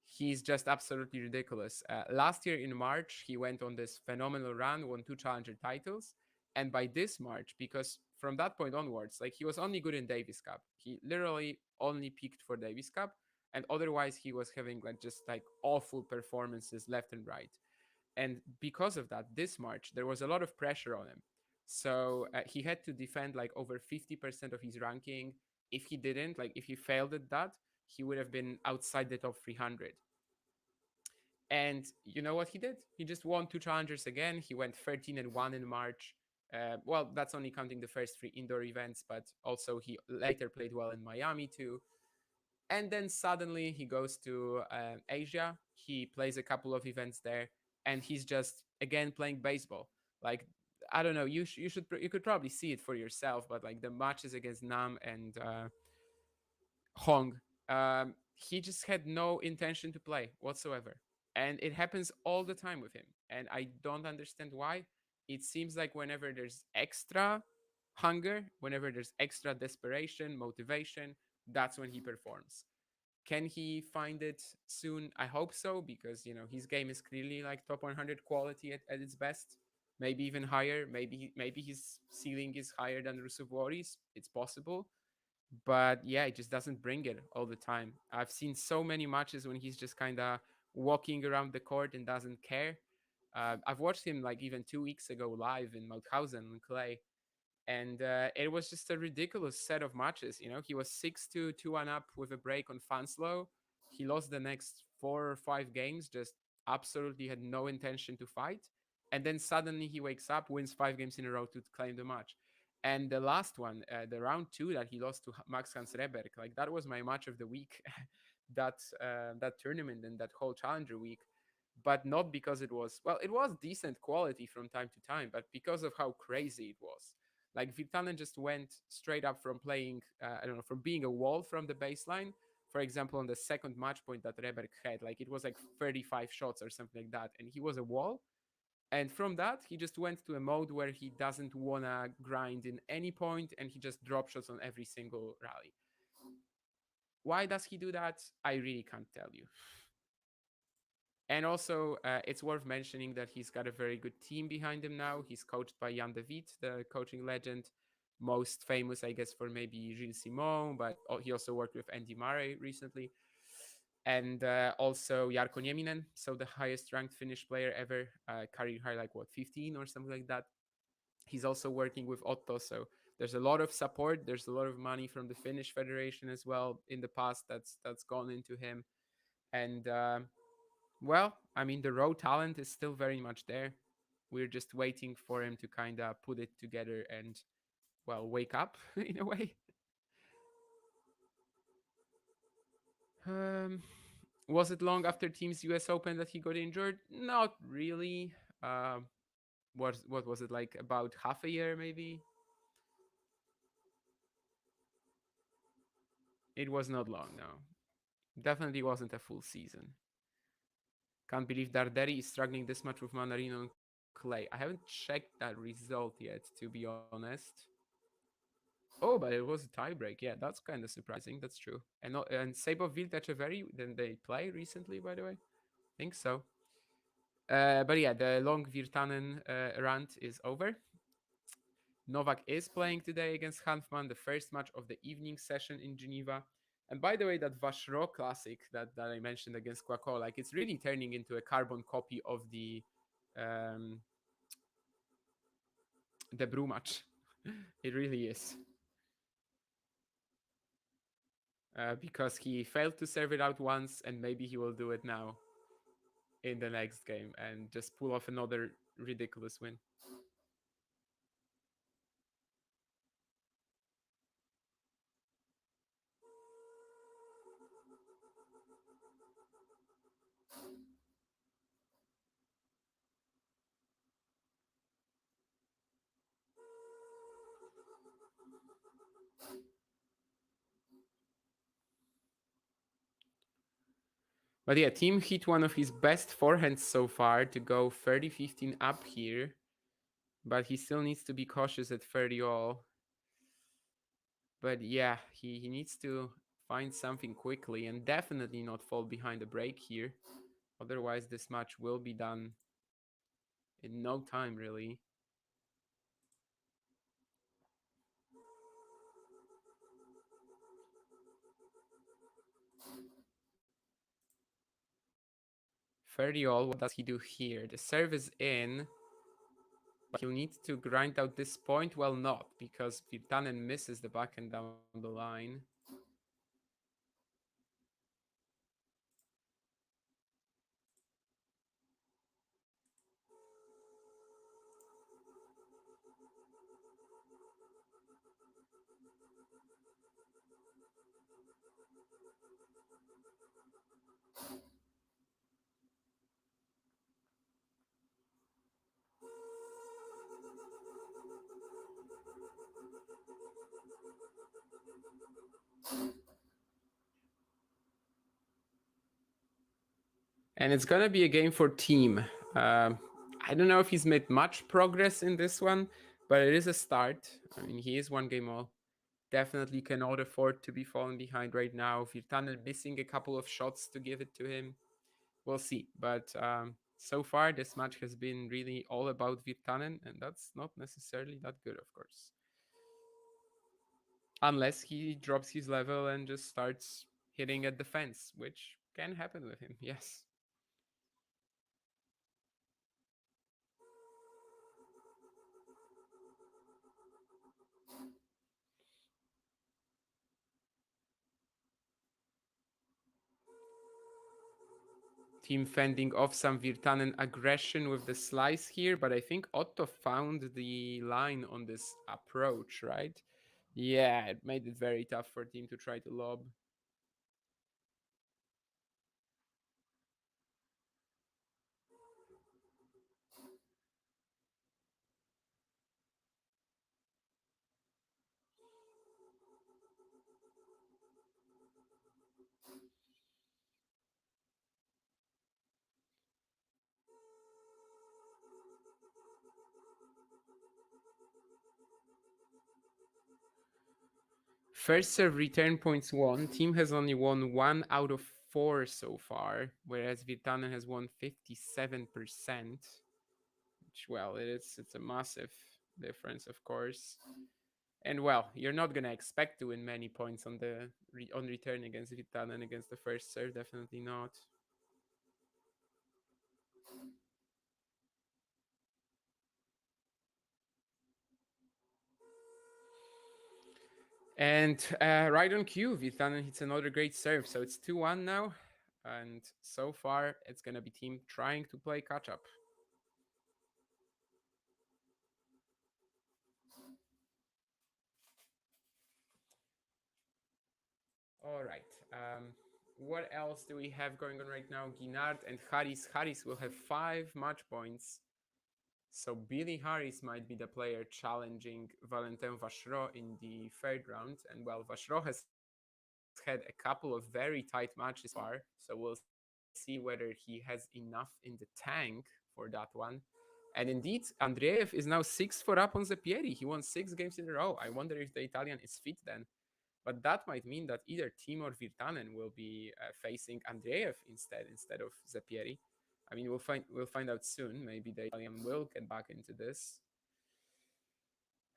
he's just absolutely ridiculous. Last year in March, he went on this phenomenal run, won two challenger titles, and by this March, because from that point onwards, like he was only good in Davis Cup. He literally only peaked for Davis Cup, and otherwise he was having like just like awful performances left and right. And because of that, this March there was a lot of pressure on him. So he had to defend like over 50% of his ranking. If he didn't, like if he failed at that, he would have been outside the top 300. And you know what he did? He just won two challengers again. He went 13-1 in March. Well, that's only counting the first three indoor events, but also he later played well in Miami too. And then suddenly he goes to Asia. He plays a couple of events there, and he's just again playing baseball. Like I don't know, you could probably see it for yourself, but like the matches against Nam and Hong, he just had no intention to play whatsoever. And it happens all the time with him. And I don't understand why. It seems like whenever there's extra hunger, whenever there's extra desperation, motivation, that's when he performs. Can he find it soon? I hope so, because his game is clearly like top 100 quality at its best. Maybe even higher. Maybe his ceiling is higher than Rusevori's. It's possible, but yeah, it just doesn't bring it all the time. I've seen so many matches when he's just kind of walking around the court and doesn't care. I've watched him like even 2 weeks ago live in Mauthausen on clay, and it was just a ridiculous set of matches. He was 6-2, 2-1 up with a break on Fanslow. He lost the next 4 or 5 games, just absolutely had no intention to fight. And then suddenly he wakes up, wins 5 games in a row to claim the match. And the last one, the round two that he lost to Max Hans Reberg, like that was my match of the week, that tournament and that whole challenger week. But not because it was decent quality from time to time, but because of how crazy it was. Like Virtanen just went straight up from playing, I don't know, from being a wall from the baseline. For example, on the second match point that Reberg had, like it was like 35 shots or something like that, and he was a wall. And from that, he just went to a mode where he doesn't wanna grind in any point, and he just drop shots on every single rally. Why does he do that? I really can't tell you. And also, it's worth mentioning that he's got a very good team behind him now. He's coached by Jan de Wiet, the coaching legend, most famous, I guess, for maybe Gilles Simon, but he also worked with Andy Murray recently. And also Jarkko Nieminen, so the highest ranked Finnish player ever, career high like 15 or something like that. He's also working with Otto, so there's a lot of support. There's a lot of money from the Finnish Federation as well in the past that's gone into him. And well, I mean, the raw talent is still very much there. We're just waiting for him to kind of put it together and, well, wake up in a way. Um, was it long after Thiem's US Open that he got injured? Not really. What was it, like about half a year maybe? It was not long, no. Definitely wasn't a full season. Can't believe Darderi is struggling this much with Manarino and Clay. I haven't checked that result yet, to be honest. Oh, but it was a tiebreak. Yeah, that's kind of surprising. That's true. And Sabo Viltacheveri, then they play recently, by the way. I think so. But yeah, the long Virtanen rant is over. Novak is playing today against Hanfman, the first match of the evening session in Geneva. And by the way, that Vashro Classic that I mentioned against Quaco, like it's really turning into a carbon copy of um, the Brew match. It really is. Because he failed to serve it out once, and maybe he will do it now in the next game and just pull off another ridiculous win. But yeah, Thiem hit one of his best forehands so far to go 30-15 up here. But he still needs to be cautious at 30 all. But yeah, he needs to find something quickly and definitely not fall behind the break here. Otherwise, this match will be done in no time, really. All, what does he do here? The serve is in, but he'll need to grind out this point. Well, not, because Virtanen misses the backhand down the line. And it's gonna be a game for Thiem. I don't know if he's made much progress in this one, but it is a start. I mean, he is one game all. Definitely cannot afford to be falling behind right now. Virtanen missing a couple of shots to give it to him. We'll see. But so far, this match has been really all about Virtanen, and that's not necessarily that good, of course. Unless he drops his level and just starts hitting at the fence, which can happen with him, yes. Thiem fending off some Virtanen aggression with the slice here, but I think Otto found the line on this approach, right? Yeah, it made it very tough for Thiem to try to lob. First serve return points won. Thiem has only won 1 out of 4 so far, whereas Virtanen has won 57%. Which, well, it's a massive difference, of course. And well, you're not gonna expect to win many points on the on return against Virtanen against the first serve. Definitely not. And right on cue, Virtanen hits another great serve. So it's 2-1 now. And so far, it's going to be Thiem trying to play catch up. All right. What else do we have going on right now? Guinard and Harris. Harris will have 5 match points. So Billy Harris might be the player challenging Valentin Vachereau in the third round. And well, Vachereau has had a couple of very tight matches far. So we'll see whether he has enough in the tank for that one. And indeed, Andreev is now 6-4 up on Zepieri. He won 6 games in a row. I wonder if the Italian is fit then. But that might mean that either Thiem or Virtanen will be facing Andreev instead of Zepieri. I mean, we'll find out soon. Maybe the Italian will get back into this.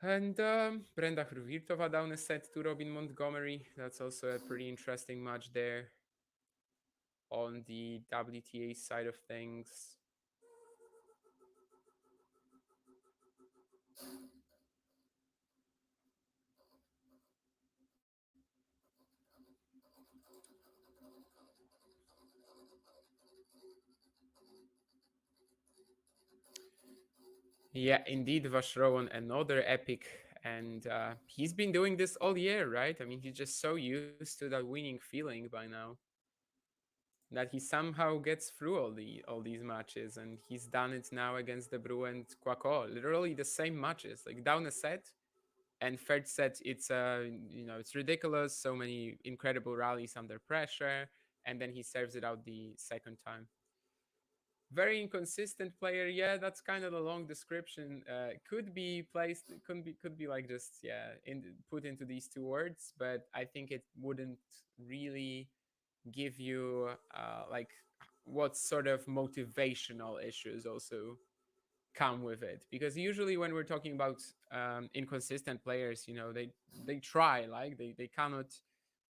And Brenda Hruvitova down a set to Robin Montgomery. That's also a pretty interesting match there on the WTA side of things. Yeah, indeed, Vashrowan, another epic. And he's been doing this all year, right? I mean, he's just so used to that winning feeling by now that he somehow gets through all these matches, and he's done it now against the Bru and Quaco. Literally the same matches, like down a set, and third set, it's ridiculous. So many incredible rallies under pressure, and then he serves it out the second time. Very inconsistent player. Yeah, that's kind of the long description. Could be placed. Could be like just put into these two words, but I think it wouldn't really give you like what sort of motivational issues also come with it, because usually when we're talking about inconsistent players, they try, like they cannot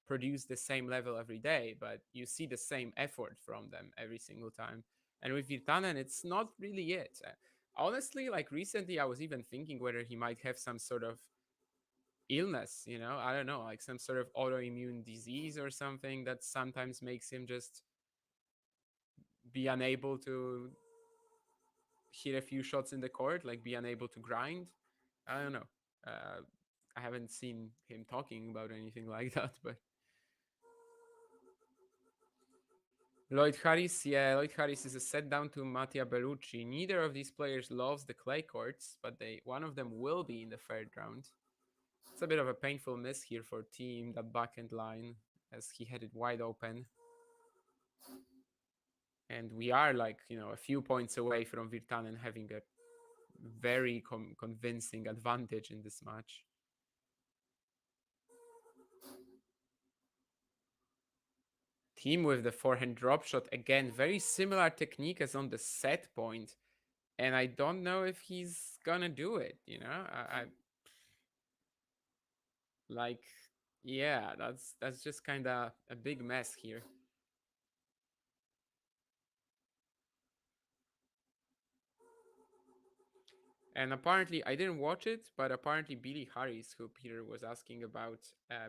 produce the same level every day, but you see the same effort from them every single time. And with Virtanen, it's not really it. Honestly, like recently I was even thinking whether he might have some sort of illness, I don't know, like some sort of autoimmune disease or something that sometimes makes him just be unable to hit a few shots in the court, like be unable to grind. I don't know. Uh, I haven't seen him talking about anything like that, but Lloyd Harris, yeah, Lloyd Harris is a set down to Mattia Bellucci. Neither of these players loves the clay courts, but one of them will be in the third round. It's a bit of a painful miss here for Thiem, that backhand line, as he had it wide open. And we are like, a few points away from Virtanen having a very convincing advantage in this match. Thiem with the forehand drop shot again, very similar technique as on the set point, and I don't know if he's gonna do it. I like, yeah, that's just kind of a big mess here. And apparently, I didn't watch it, but apparently Billy Harris, who Peter was asking about,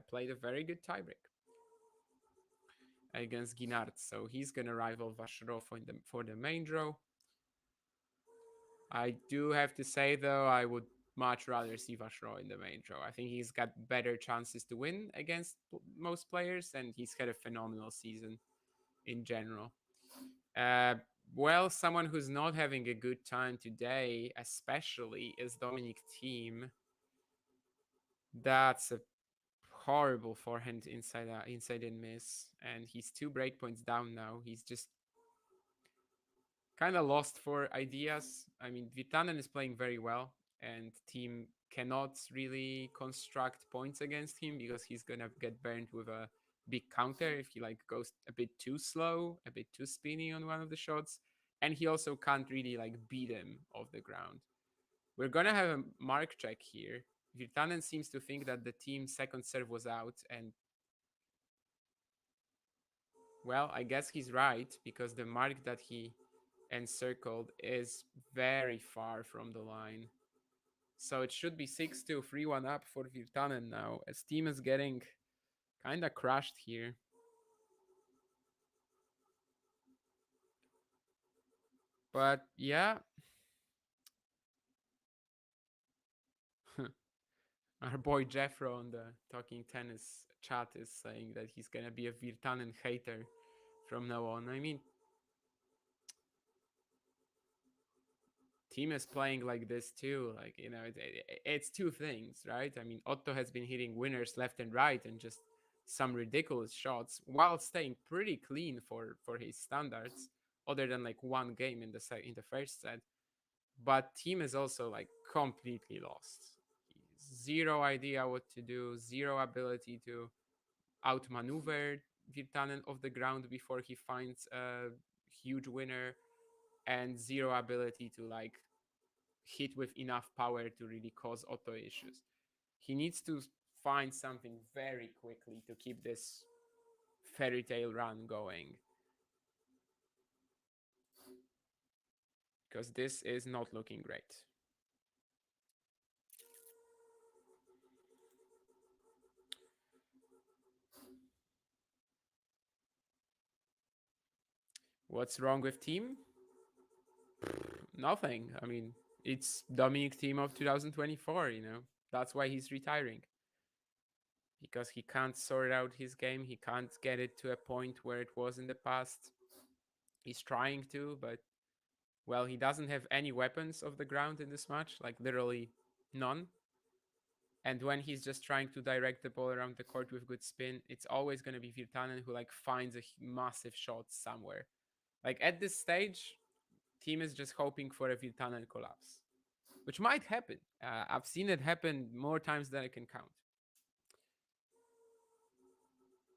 played a very good tiebreak against Guinard, so he's gonna rival Vacherov for the main draw. I do have to say though, I would much rather see Vacherov in the main draw. I think he's got better chances to win against most players, and he's had a phenomenal season in general. Uh, well, someone who's not having a good time today, especially, is Dominic Thiem. That's a horrible forehand inside and miss, and he's 2 breakpoints down now. He's just kind of lost for ideas. I mean, Virtanen is playing very well, and Thiem cannot really construct points against him because he's gonna get burned with a big counter if he like goes a bit too slow, a bit too spinny on one of the shots, and he also can't really like beat him off the ground. We're gonna have a mark check here. Virtanen seems to think that the team's second serve was out, and well, I guess he's right because the mark that he encircled is very far from the line. So it should be 6-2, 3-1 up for Virtanen now, as Thiem is getting kind of crushed here. But yeah, our boy Jeffro on the Talking Tennis chat is saying that he's going to be a Virtanen hater from now on. I mean, Thiem is playing like this too. Like, it's two things, right? I mean, Otto has been hitting winners left and right and just some ridiculous shots while staying pretty clean for his standards, other than like one game in the first set. But Thiem is also like completely lost. Zero idea what to do, zero ability to outmaneuver Virtanen off the ground before he finds a huge winner, and zero ability to like hit with enough power to really cause Otto issues. He needs to find something very quickly to keep this fairy tale run going. Because this is not looking great. What's wrong with Thiem? Nothing. I mean, it's Dominic Thiem of 2024, you know. That's why he's retiring. Because he can't sort out his game. He can't get it to a point where it was in the past. He's trying to, but well, he doesn't have any weapons off the ground in this match, like literally none. And when he's just trying to direct the ball around the court with good spin, it's always going to be Virtanen who like finds a massive shot somewhere. Like at this stage, Thiem is just hoping for a Virtanen collapse, which might happen. I've seen it happen more times than I can count.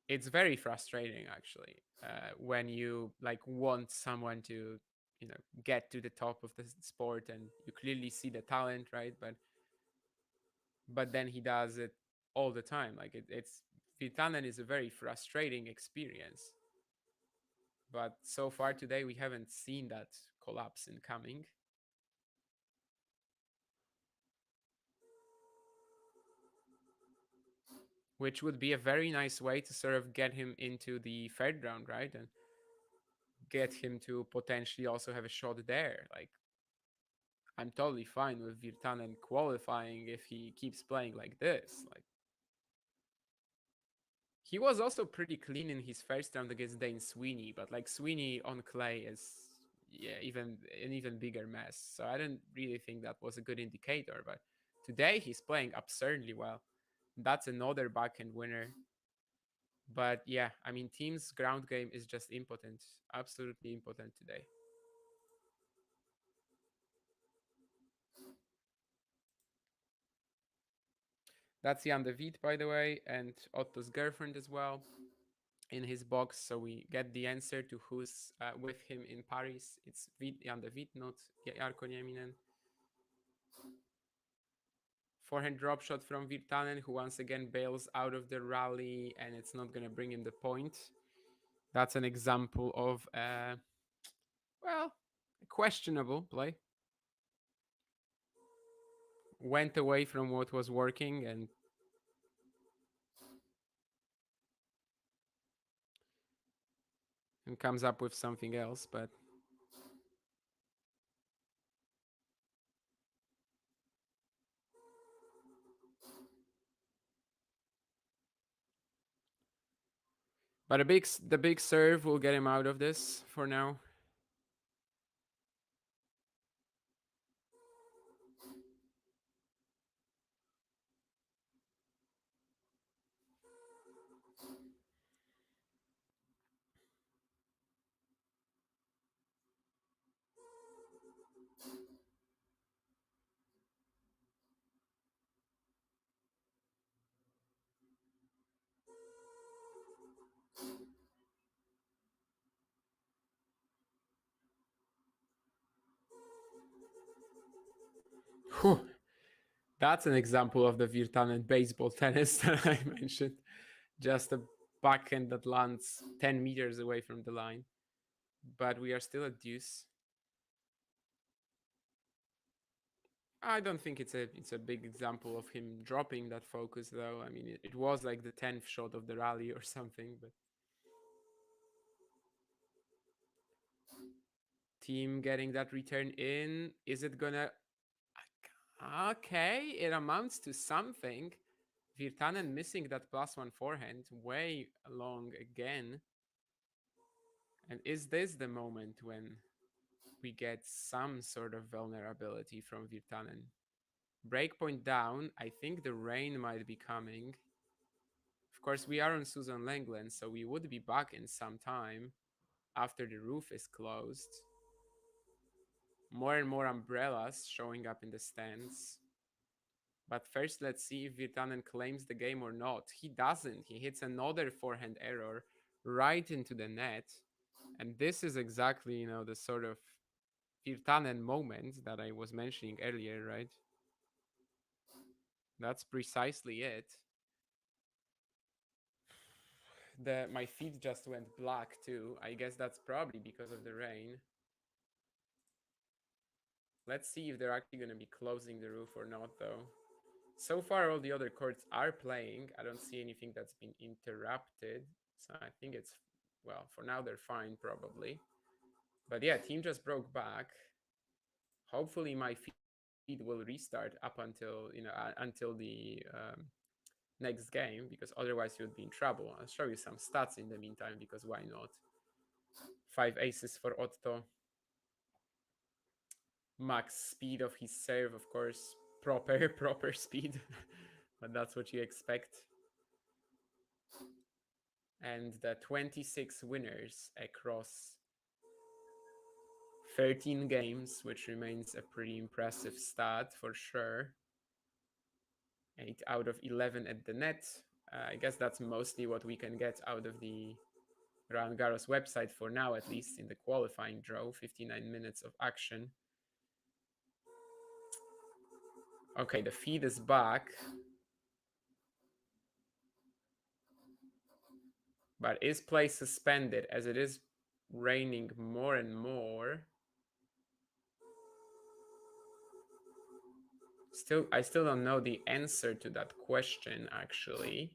It's very frustrating actually when you like want someone to, you know, get to the top of the sport and you clearly see the talent, right? But then he does it all the time. Like it's Virtanen is a very frustrating experience. But so far today, we haven't seen that collapse incoming. Which would be a very nice way to sort of get him into the third round, right? And get him to potentially also have a shot there. Like, I'm totally fine with Virtanen qualifying if he keeps playing like this. Like, he was also pretty clean in his first round against Dane Sweeney, but like Sweeney on clay is even an even bigger mess. So I didn't really think that was a good indicator. But today he's playing absurdly well. That's another backhand winner. But yeah, I mean, Thiem's ground game is just impotent, absolutely impotent today. That's Jan de Wiet, by the way, and Otto's girlfriend as well in his box. So we get the answer to who's with him in Paris. It's Jan de Wiet, not Jarko Nieminen. Forehand drop shot from Virtanen, who once again bails out of the rally, and it's not going to bring him the point. That's an example of, well, a questionable play. Went away from what was working and comes up with something else, but the big serve will get him out of this for now. Whew. That's an example of the Virtanen baseball tennis that I mentioned. Just a backhand that lands 10 meters away from the line. But we are still at deuce. I don't think it's a big example of him dropping that focus though. I mean, it was like the 10th shot of the rally or something, but Thiem getting that return in. Is it gonna? Okay, it amounts to something. Virtanen missing that +1 forehand way long again. And is this the moment when we get some sort of vulnerability from Virtanen? Breakpoint down. I think the rain might be coming. Of course, we are on Susan Langland, so we would be back in some time after the roof is closed. More and more umbrellas showing up in the stands. But first, let's see if Virtanen claims the game or not. He doesn't. He hits another forehand error right into the net. And this is exactly, you know, the sort of Virtanen moment that I was mentioning earlier, right? That's precisely it. My feed just went black too. I guess that's probably because of the rain. Let's see if they're actually going to be closing the roof or not, though. So far, all the other courts are playing. I don't see anything that's been interrupted. So I think it's, well, for now they're fine, probably. But yeah, Thiem just broke back. Hopefully my feed will restart up until, until the next game, because otherwise you would be in trouble. I'll show you some stats in the meantime, because why not? 5 aces for Otto. Max speed of his serve, of course. Proper speed. But that's what you expect. And the 26 winners across 13 games, which remains a pretty impressive stat for sure. 8 out of 11 at the net. I guess that's mostly what we can get out of the Roland Garros website for now, at least in the qualifying draw. 59 minutes of action. Okay, the feed is back. But is play suspended as it is raining more and more? I still don't know the answer to that question, actually.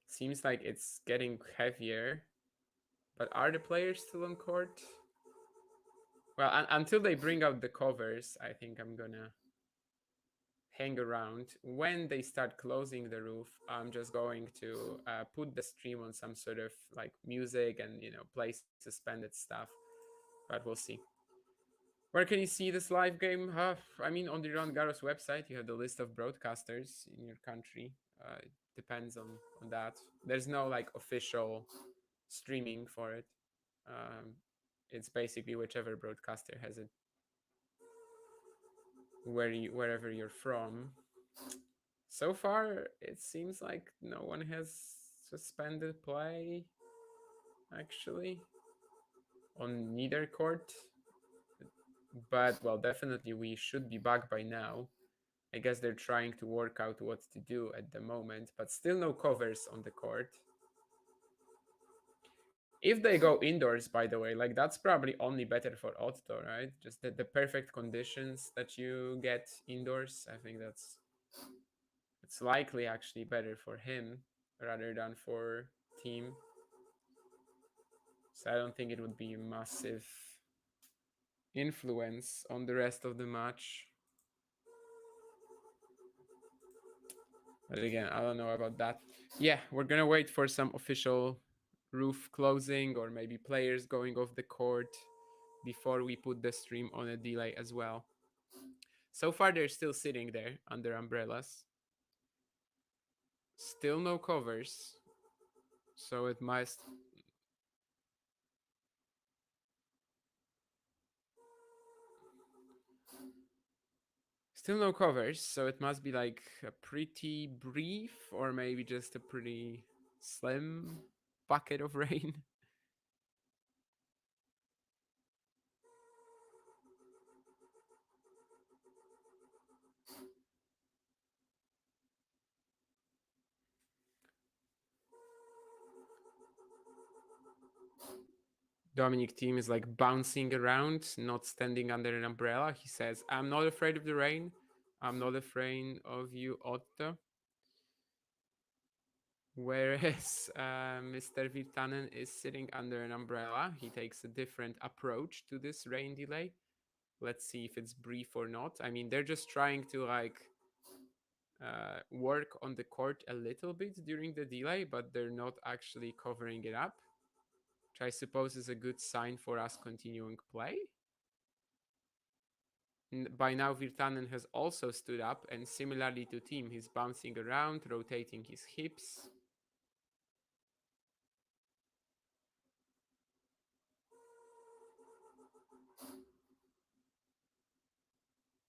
Seems like it's getting heavier. But are the players still on court? Well, until they bring out the covers, I think I'm gonna hang around. When they start closing the roof, I'm just going to put the stream on some sort of like music and, play suspended stuff. But we'll see. Where can you see this live game? I mean, on the Roland Garros website, you have the list of broadcasters in your country. It depends on that. There's no like official streaming for it. It's basically whichever broadcaster has it, wherever you're from. So far, it seems like no one has suspended play, actually, on neither court. But, well, definitely we should be back by now. I guess they're trying to work out what to do at the moment, but still no covers on the court. If they go indoors, by the way, like that's probably only better for Otto, right? Just the perfect conditions that you get indoors. I think it's likely actually better for him rather than for Thiem. So I don't think it would be a massive influence on the rest of the match. But again, I don't know about that. Yeah, we're gonna wait for some official roof closing or maybe players going off the court before we put the stream on a delay as well. So far, they're still sitting there under umbrellas. Still no covers. So it must... Still no covers, so it must be like a pretty brief or maybe just a pretty slim bucket of rain. Dominic Thiem is like bouncing around, not standing under an umbrella. He says, I'm not afraid of the rain. I'm not afraid of you, Otto. Whereas Mr. Virtanen is sitting under an umbrella. He takes a different approach to this rain delay. Let's see if it's brief or not. I mean, they're just trying to like work on the court a little bit during the delay, but they're not actually covering it up, which I suppose is a good sign for us continuing play. By now, Virtanen has also stood up, and similarly to Thiem, he's bouncing around, rotating his hips.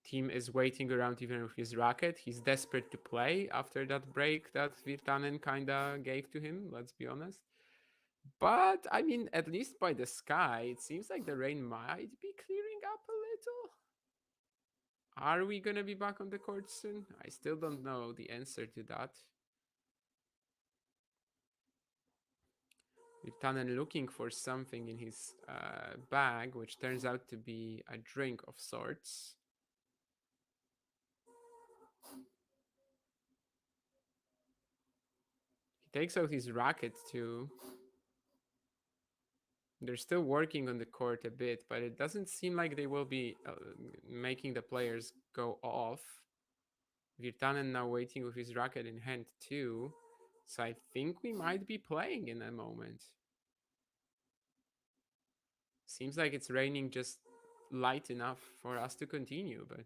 Thiem is waiting around even with his racket. He's desperate to play after that break that Virtanen kinda gave to him, let's be honest. But I mean, at least by the sky, it seems like the rain might be clearing up a little. Are we gonna be back on the court soon? I still don't know the answer to that. Virtanen looking for something in his bag, which turns out to be a drink of sorts. He takes out his racket too. They're still working on the court a bit, but it doesn't seem like they will be making the players go off. Virtanen now waiting with his racket in hand too. So I think we might be playing in a moment. Seems like it's raining just light enough for us to continue, but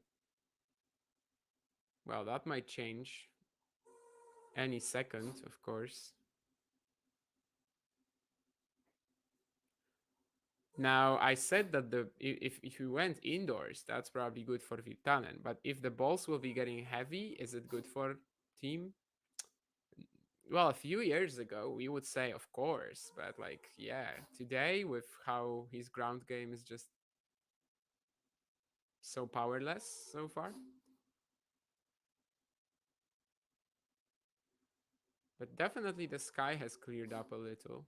well, that might change any second, of course. Now, I said that if we went indoors, that's probably good for Virtanen. But if the balls will be getting heavy, is it good for Thiem? Well, a few years ago, we would say, of course. But, like, yeah, today, with how his ground game is just so powerless so far. But definitely the sky has cleared up a little.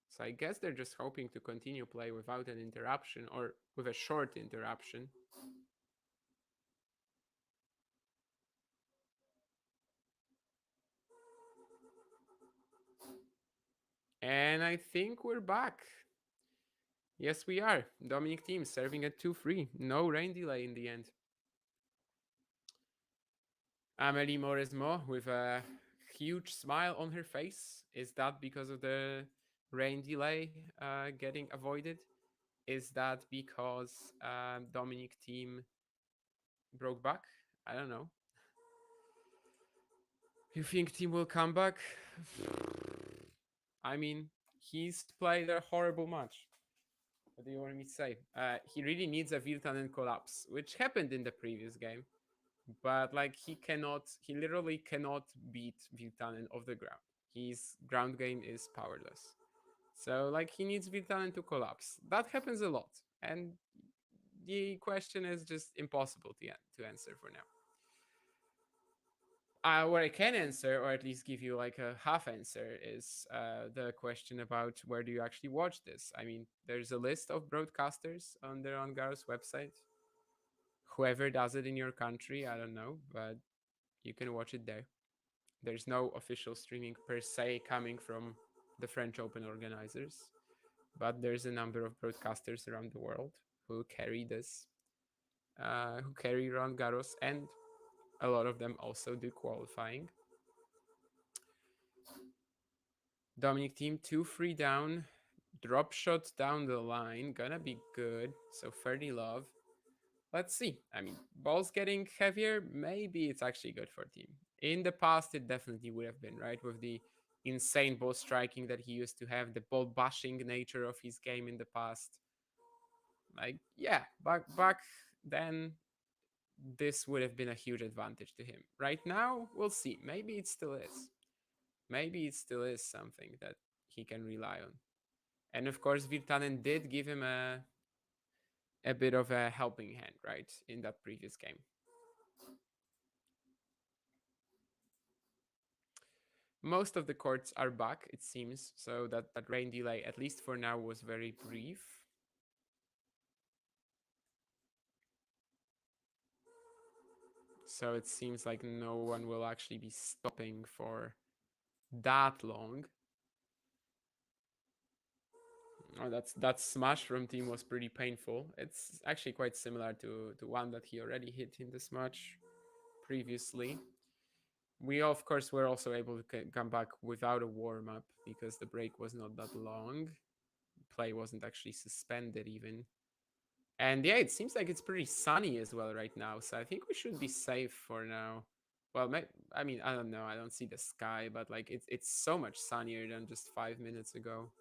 So I guess they're just hoping to continue play without an interruption or with a short interruption. And I think we're back. Yes, we are. Dominic Thiem serving at 2-3. No rain delay in the end. Amélie Mauresmo with a huge smile on her face. Is that because of the rain delay getting avoided? Is that because Dominic Thiem broke back? I don't know. You think Thiem will come back? I mean, he's played a horrible match. What do you want me to say? He really needs a Virtanen collapse, which happened in the previous game. But like he literally cannot beat Virtanen off the ground. His ground game is powerless. So like he needs Virtanen to collapse. That happens a lot. And the question is just impossible to answer for now. What I can answer, or at least give you like a half answer, is the question about where do you actually watch this? I mean, there's a list of broadcasters on the Roland Garros website. Whoever does it in your country, I don't know, but you can watch it there. There's no official streaming per se coming from the French Open organizers, but there's a number of broadcasters around the world who carry this, who carry Roland Garros, and a lot of them also do qualifying. Dominic Thiem 2-3 down. Drop shot down the line. Gonna be good. So 30 love. Let's see. I mean, balls getting heavier. Maybe it's actually good for Thiem. In the past, it definitely would have been, right? With the insane ball striking that he used to have, the ball bashing nature of his game in the past. Like, yeah, back then, this would have been a huge advantage to him. Right now, we'll see. Maybe it still is. Maybe it still is something that he can rely on. And of course, Virtanen did give him a bit of a helping hand, right, in that previous game. Most of the courts are back, it seems, so that rain delay, at least for now, was very brief. So it seems like no one will actually be stopping for that long. Oh, that smash from Thiem was pretty painful. It's actually quite similar to one that he already hit in this match previously. We of course were also able to come back without a warm up because the break was not that long. Play wasn't actually suspended even. And yeah, it seems like it's pretty sunny as well right now, so I think we should be safe for now. Well, I mean, I don't know. I don't see the sky, but like it's so much sunnier than just 5 minutes ago.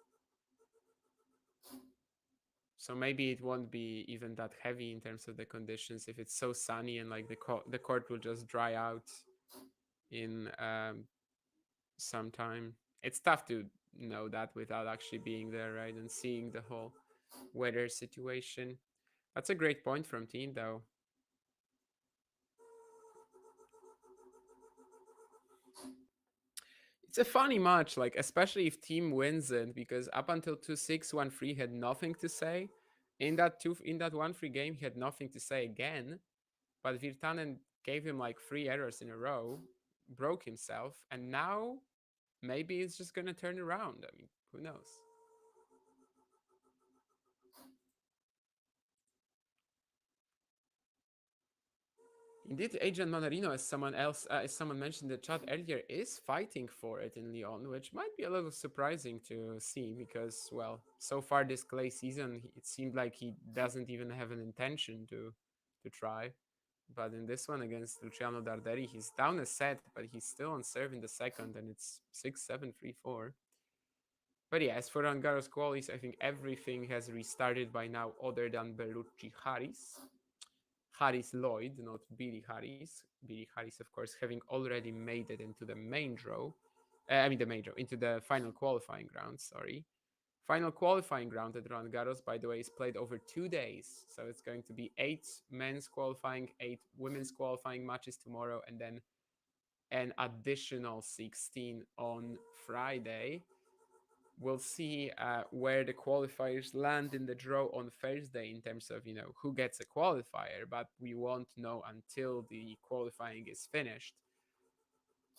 So maybe it won't be even that heavy in terms of the conditions if it's so sunny and like the court will just dry out in some time. It's tough to know that without actually being there, right, and seeing the whole weather situation. That's a great point from Thiem, though. It's a funny match, like especially if Thiem wins it, because up until 2-6, 1-3 had nothing to say. In that 1-3 game, he had nothing to say again. But Virtanen gave him like 3 errors in a row, broke himself, and now maybe it's just gonna turn around. I mean, who knows? Indeed, Agent Manarino, as someone mentioned in the chat earlier, is fighting for it in Lyon, which might be a little surprising to see because, well, so far this clay season, it seemed like he doesn't even have an intention to try. But in this one against Luciano Darderi, he's down a set, but he's still on serve in the second, and it's 6-7, 3-4. But yeah, as for Angaro's qualities, I think everything has restarted by now, other than Bellucci Harris. Harris Lloyd, not Billy Harris. Billy Harris, of course, having already made it into the main draw. The main draw, into the final qualifying round, sorry. Final qualifying round at Roland Garros, by the way, is played over 2 days. So it's going to be 8 men's qualifying, 8 women's qualifying matches tomorrow, and then an additional 16 on Friday. We'll see where the qualifiers land in the draw on Thursday in terms of who gets a qualifier, but we won't know until the qualifying is finished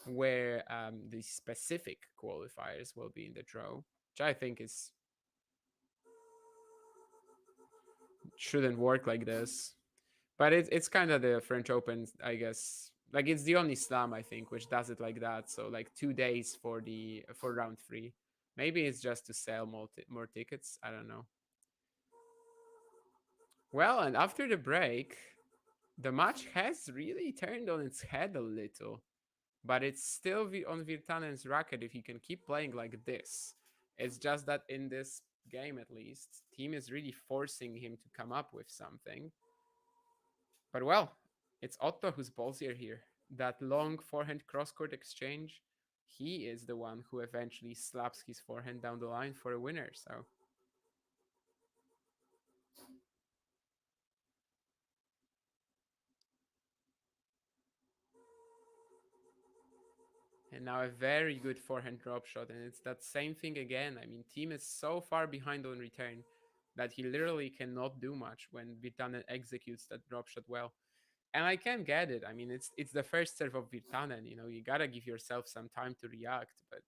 where the specific qualifiers will be in the draw, which I think is shouldn't work like this. But it's kind of the French Open, I guess. Like it's the only slam I think which does it like that. So like 2 days for round three. Maybe it's just to sell more tickets. I don't know. Well, and after the break, the match has really turned on its head a little, but it's still on Virtanen's racket if he can keep playing like this. It's just that in this game, at least, Thiem is really forcing him to come up with something. But well, it's Otto who's ballsier here. That long forehand cross court exchange, he is the one who eventually slaps his forehand down the line for a winner. So and now a very good forehand drop shot. And it's that same thing again. I mean, Thiem is so far behind on return that he literally cannot do much when Virtanen executes that drop shot well. And I can get it. I mean, it's the first serve of Virtanen. You gotta give yourself some time to react. But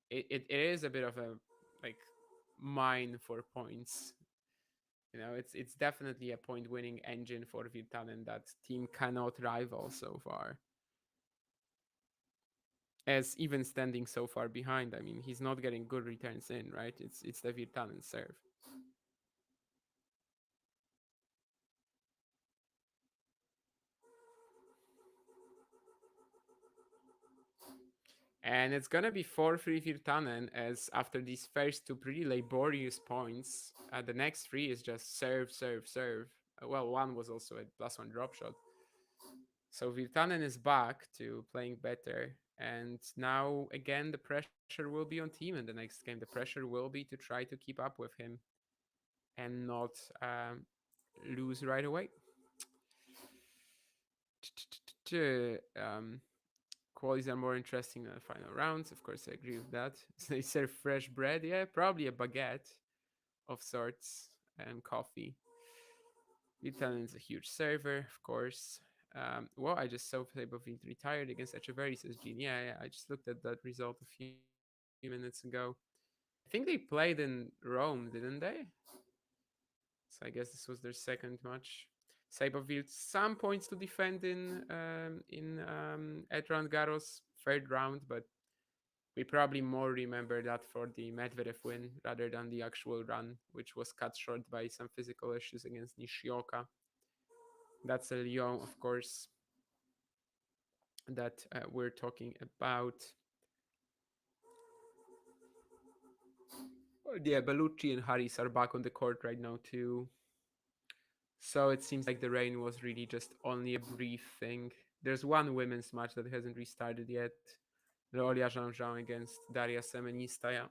it is a bit of a like mine for points. It's definitely a point winning engine for Virtanen that Thiem cannot rival so far. As even standing so far behind, I mean, he's not getting good returns in, right? It's the Virtanen serve. And it's gonna be 4-3 Virtanen, as after these first two pretty laborious points, the next three is just serve, serve, serve. Well, one was also a +1 drop shot. So Virtanen is back to playing better. And now, again, the pressure will be on Thiem in the next game. The pressure will be to try to keep up with him and not lose right away. Um, Qualities are more interesting than the final rounds. Of course, I agree with that. So they serve fresh bread. Yeah, probably a baguette of sorts and coffee. Virtanen is a huge server, of course. Well, I just saw Playbook retired against Echeverry, says Gene. Yeah, I just looked at that result a few minutes ago. I think they played in Rome, didn't they? So I guess this was their second match. Saboville some points to defend in Edron Garros third round, but we probably more remember that for the Medvedev win rather than the actual run, which was cut short by some physical issues against Nishioka. That's a Lyon, of course, that we're talking about. Oh, yeah, Bellucci and Harris are back on the court right now too. So it seems like the rain was really just only a brief thing. There's one women's match that hasn't restarted yet. Rolia Jean against Daria Semenistaya.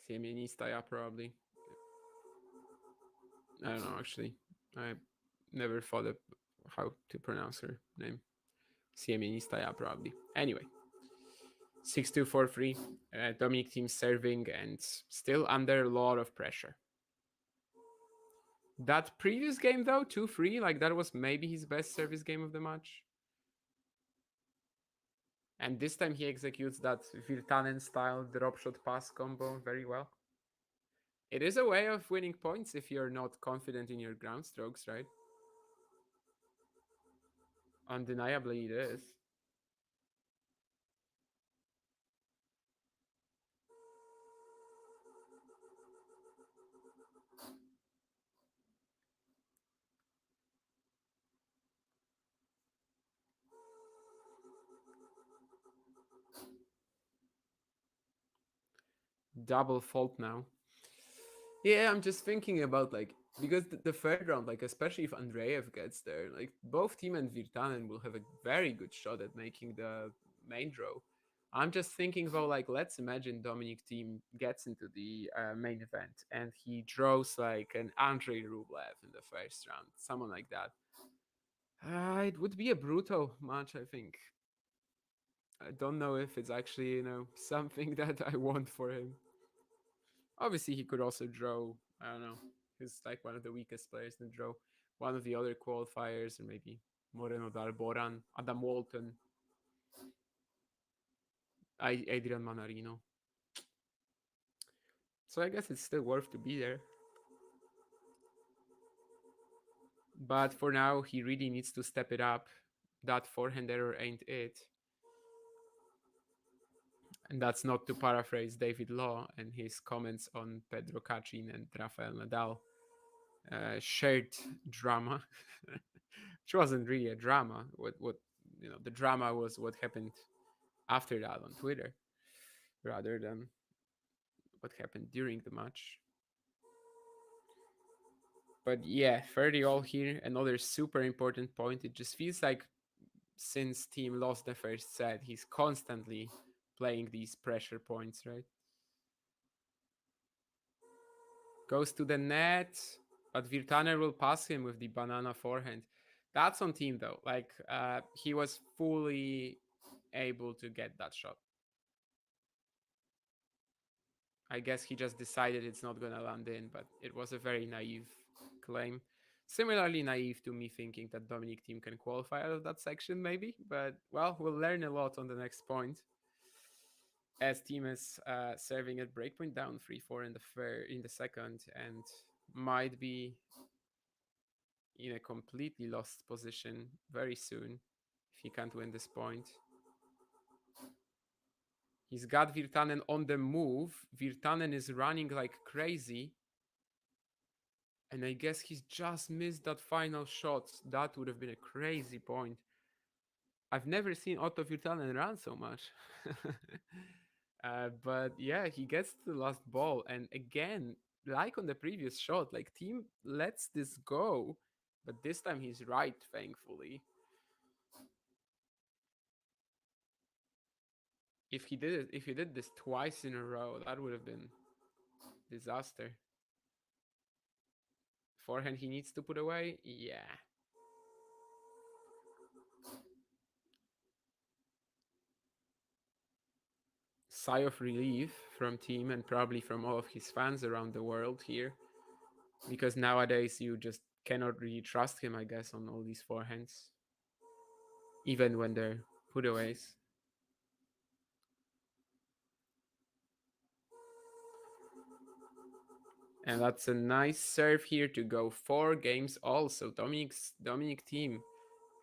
Semenistaya, probably. I don't know, actually. I never thought of how to pronounce her name. Semenistaya, probably. Anyway, 6-2, 4-3. Dominic Thiem serving and still under a lot of pressure. That previous game, though, 2-3, like that was maybe his best service game of the match. And this time he executes that Virtanen style drop shot pass combo very well. It is a way of winning points if you're not confident in your ground strokes, right? Undeniably, it is. Double fault now. Yeah, I'm just thinking about like because the third round, like especially if Andreev gets there, like both Thiem and Virtanen will have a very good shot at making the main draw. I'm just thinking though, like let's imagine Dominic Thiem gets into the main event and he draws like an Andrei Rublev in the first round, someone like that. It would be a brutal match, I think. I don't know if it's actually something that I want for him. Obviously, he could also draw. I don't know. He's like one of the weakest players in the draw. One of the other qualifiers, or maybe Moreno Dalboran, Adam Walton, Adrian Manarino. So I guess it's still worth to be there. But for now, he really needs to step it up. That forehand error ain't it. And that's not to paraphrase David Law and his comments on Pedro Cachin and Rafael Nadal. Shared drama, which wasn't really a drama. What the drama was what happened after that on Twitter, rather than what happened during the match. But yeah, 30 all here. Another super important point. It just feels like since Thiem lost the first set, he's constantly playing these pressure points, right? Goes to the net, but Virtanen will pass him with the banana forehand. That's on Thiem though. Like he was fully able to get that shot. I guess he just decided it's not gonna land in, but it was a very naive claim. Similarly naive to me thinking that Dominic Thiem can qualify out of that section, maybe. But well, we'll learn a lot on the next point. As Thiem is serving at breakpoint down 3-4 in the second, and might be in a completely lost position very soon if he can't win this point. He's got Virtanen on the move. Virtanen is running like crazy. And I guess he's just missed that final shot. That would have been a crazy point. I've never seen Otto Virtanen run so much. But yeah, he gets to the last ball. And again, like on the previous shot, like Thiem lets this go. But this time he's right, thankfully. If he did this twice in a row, that would have been disaster. Forehand he needs to put away. Yeah. Sigh of relief from Thiem and probably from all of his fans around the world here, because nowadays you just cannot really trust him, I guess, on all these forehands, even when they're putaways. And that's a nice serve here to go 4 games all. So Dominic Thiem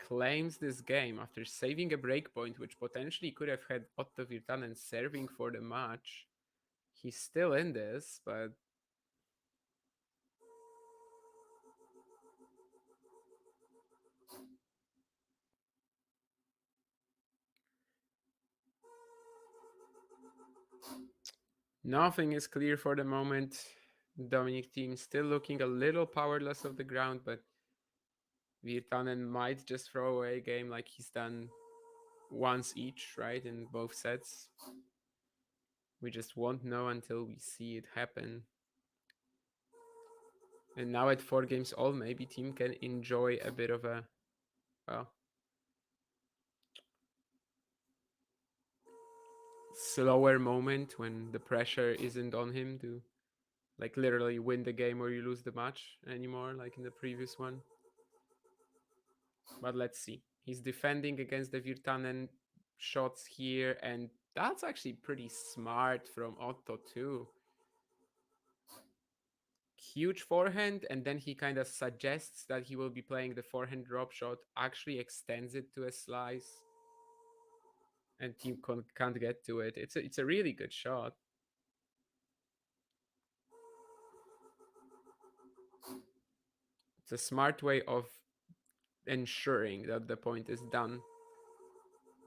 claims this game after saving a breakpoint, which potentially could have had Otto Virtanen serving for the match. He's still in this, but nothing is clear for the moment. Dominic Thiem still looking a little powerless of the ground, but Virtanen might just throw away a game like he's done once each, right, in both sets. We just won't know until we see it happen. And now at 4 games all, maybe Thiem can enjoy a bit of a, well, slower moment when the pressure isn't on him to like literally win the game or you lose the match anymore, like in the previous one. But let's see. He's defending against the Virtanen shots here, and that's actually pretty smart from Otto too. Huge forehand, and then he kind of suggests that he will be playing the forehand drop shot, actually extends it to a slice, and Thiem can't get to it. It's a really good shot. It's a smart way of ensuring that the point is done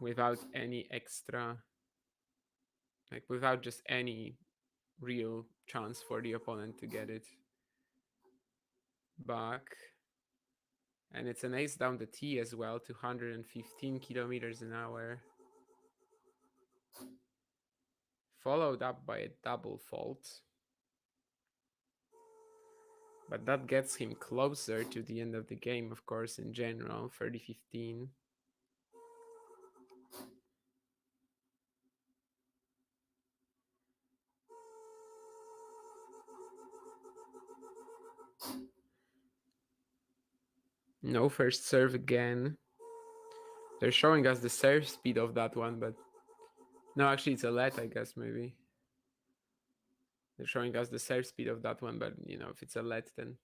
without any extra, like without just any real chance for the opponent to get it back. And it's an ace down the tee as well, 215 kilometers an hour. Followed up by a double fault. But that gets him closer to the end of the game, of course, in general, 30-15. No first serve again. They're showing us the serve speed of that one, but no, actually it's a let, I guess, maybe. They're showing us the serve speed of that one, but you know, if it's a let, then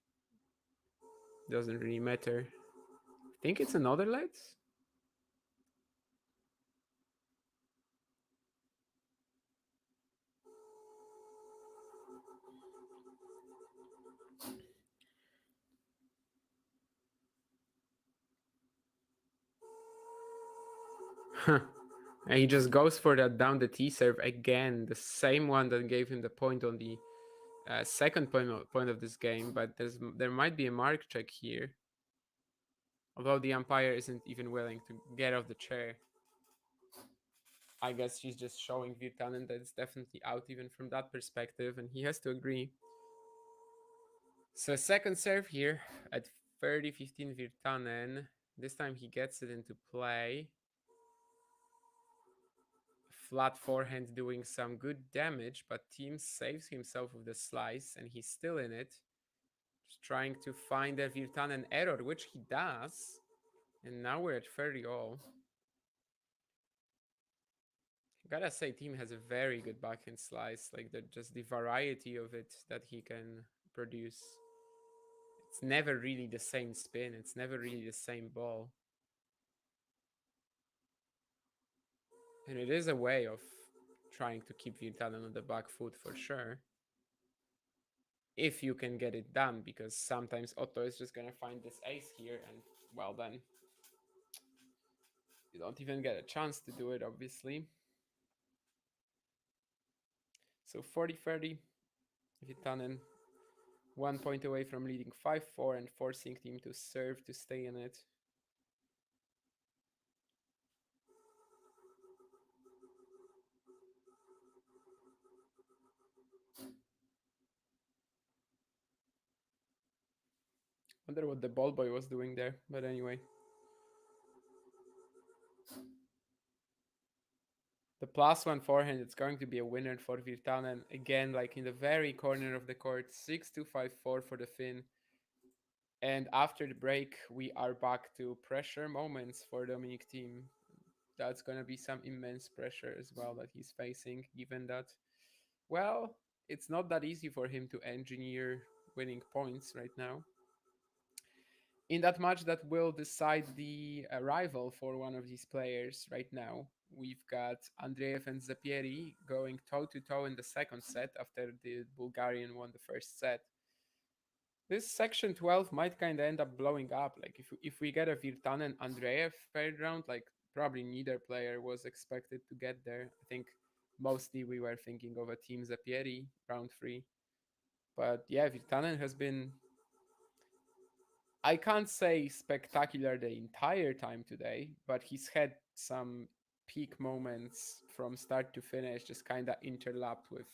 it doesn't really matter. I think it's another let. And he just goes for that down the tee serve again, the same one that gave him the point on the second point of this game. But there might be a mark check here, although the umpire isn't even willing to get off the chair. I guess she's just showing Virtanen that it's definitely out even from that perspective, and he has to agree. So second serve here at 30-15 Virtanen. This time he gets it into play. Flat forehand doing some good damage, but Thiem saves himself with the slice, and he's still in it. Just trying to find a Virtanen error, which he does. And now we're at 30 all. Gotta say, Thiem has a very good backhand slice. Like just the variety of it that he can produce. It's never really the same spin. It's never really the same ball. And it is a way of trying to keep Virtanen on the back foot for sure. If you can get it done, because sometimes Otto is just gonna find this ace here, and well, then you don't even get a chance to do it, obviously. So 40-30, Virtanen 1 point away from leading 5-4 and forcing Thiem to serve to stay in it. Wonder what the ball boy was doing there, but anyway. The +1 forehand, it's going to be a winner for Virtanen. Again, like in the very corner of the court, 6-2, 5-4 for the Finn. And after the break, we are back to pressure moments for Dominic Thiem. That's going to be some immense pressure as well that he's facing, given that, well, it's not that easy for him to engineer winning points right now. In that match that will decide the arrival for one of these players right now, we've got Andreev and Zapieri going toe-to-toe in the second set after the Bulgarian won the first set. This section 12 might kind of end up blowing up. Like if we get a Virtanen Andreev third round, like probably neither player was expected to get there. I think mostly we were thinking of a Thiem Zapieri round 3. But yeah, Virtanen has been I can't say spectacular the entire time today, but he's had some peak moments from start to finish, just kind of interlapped with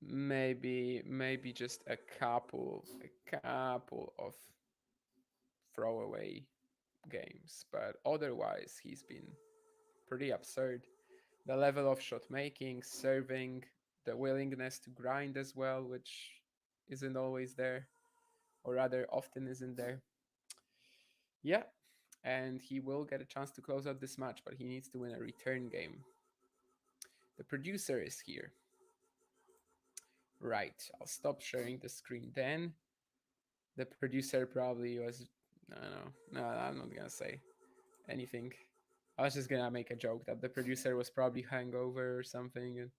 maybe just a couple of throwaway games, but otherwise he's been pretty absurd. The level of shot making, serving, the willingness to grind as well, which isn't always there, or rather often isn't there. Yeah, and he will get a chance to close out this match, but he needs to win a return game. The producer is here. Right, I'll stop sharing the screen then. The producer probably was, I don't know, no, I'm not gonna say anything. I was just gonna make a joke that the producer was probably hungover or something and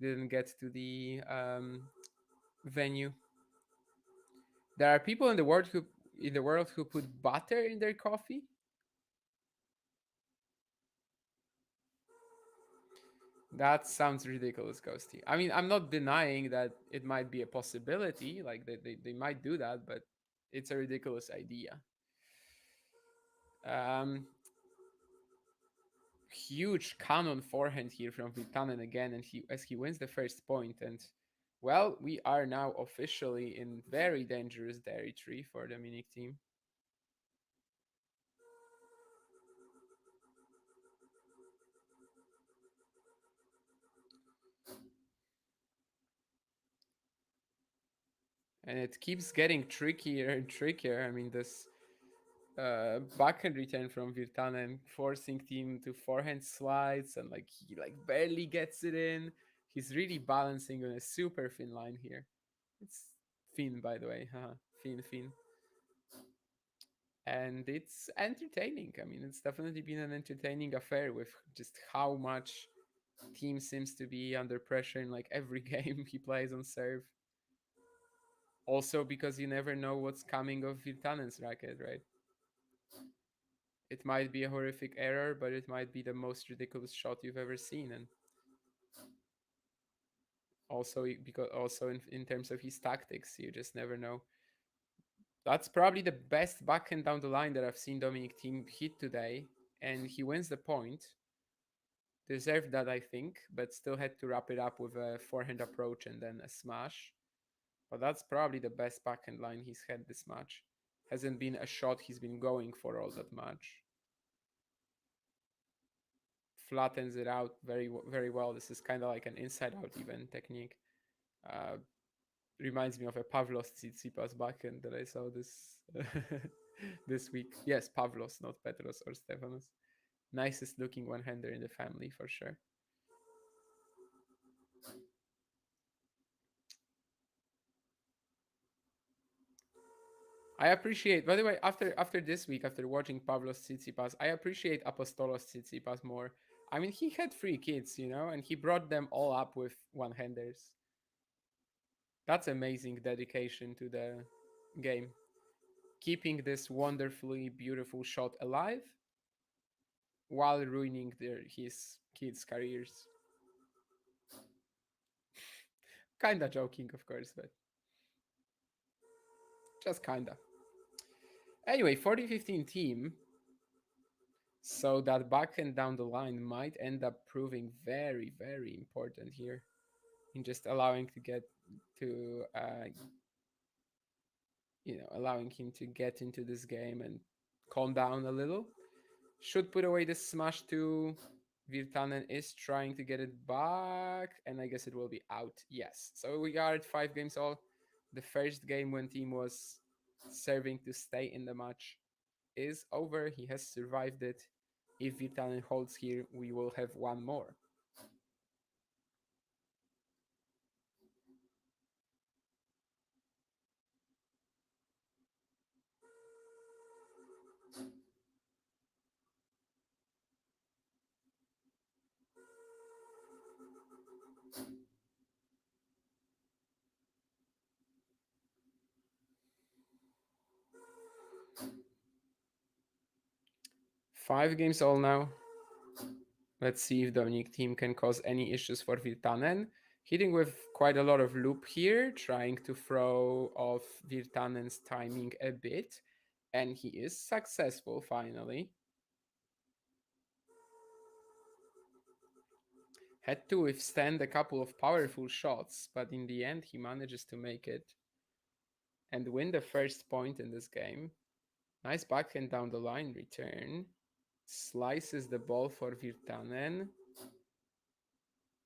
didn't get to the venue. There are people in the world who put butter in their coffee. That sounds ridiculous, Ghosty. I mean, I'm not denying that it might be a possibility, like they might do that, but it's a ridiculous idea. Um, Huge cannon forehand here from Virtanen again, and he wins the first point, and well, we are now officially in very dangerous territory for the Dominic team. And it keeps getting trickier and trickier. I mean, this backhand return from Virtanen forcing team to forehand slides, and like he like barely gets it in. He's really balancing on a super thin line here. It's thin, by the way. Haha, thin. And it's entertaining. I mean, it's definitely been an entertaining affair with just how much team seems to be under pressure in like every game he plays on serve. Also, because you never know what's coming of Virtanen's racket, right? It might be a horrific error, but it might be the most ridiculous shot you've ever seen. And also, because also in terms of his tactics, you just never know. That's probably the best backhand down the line that I've seen Dominic team hit today, and he wins the point. Deserved that, I think, but still had to wrap it up with a forehand approach and then a smash. But that's probably the best backhand line he's had this match. Hasn't been a shot he's been going for all that much. Flattens it out very well. This is kind of like an inside out even technique. Uh, Reminds me of a Pavlos Tsitsipas backhand that I saw this this week. Yes, Pavlos, not Petros or Stefanos. Nicest looking one hander in the family for sure. I appreciate, by the way, after this week, after watching Pavlos Tsitsipas, I appreciate Apostolos Tsitsipas more. I mean, he had three kids, and he brought them all up with one handers. That's amazing dedication to the game. Keeping this wonderfully beautiful shot alive while ruining his kids' careers. Kinda joking, of course, but just kinda. Anyway, 40-15 team. So that backhand down the line might end up proving very important here in just allowing to get to allowing him to get into this game and calm down a little. Should put away this smash too. Virtanen is trying to get it back, and I guess it will be out. Yes. So we are at 5 games all. The first game when team was serving to stay in the match is over. He has survived it. If Virtanen holds here, we will have one more. Five games all now. Let's see if Dominic team can cause any issues for Virtanen. Hitting with quite a lot of loop here, trying to throw off Virtanen's timing a bit, and he is successful finally. Had to withstand a couple of powerful shots, but in the end he manages to make it and win the first point in this game. Nice backhand down the line return. Slices the ball for Virtanen.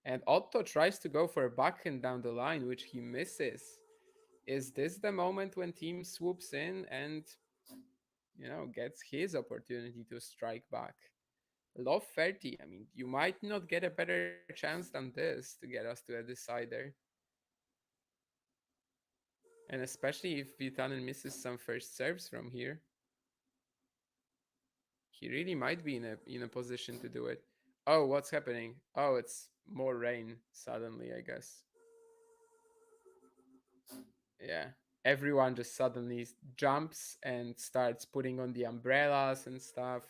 And Otto tries to go for a backhand down the line, which he misses. Is this the moment when Thiem swoops in and, gets his opportunity to strike back? Love 30. I mean, you might not get a better chance than this to get us to a decider. And especially if Virtanen misses some first serves from here, he really might be in a position to do it. Oh, what's happening? Oh, it's more rain suddenly, I guess. Yeah. Everyone just suddenly jumps and starts putting on the umbrellas and stuff.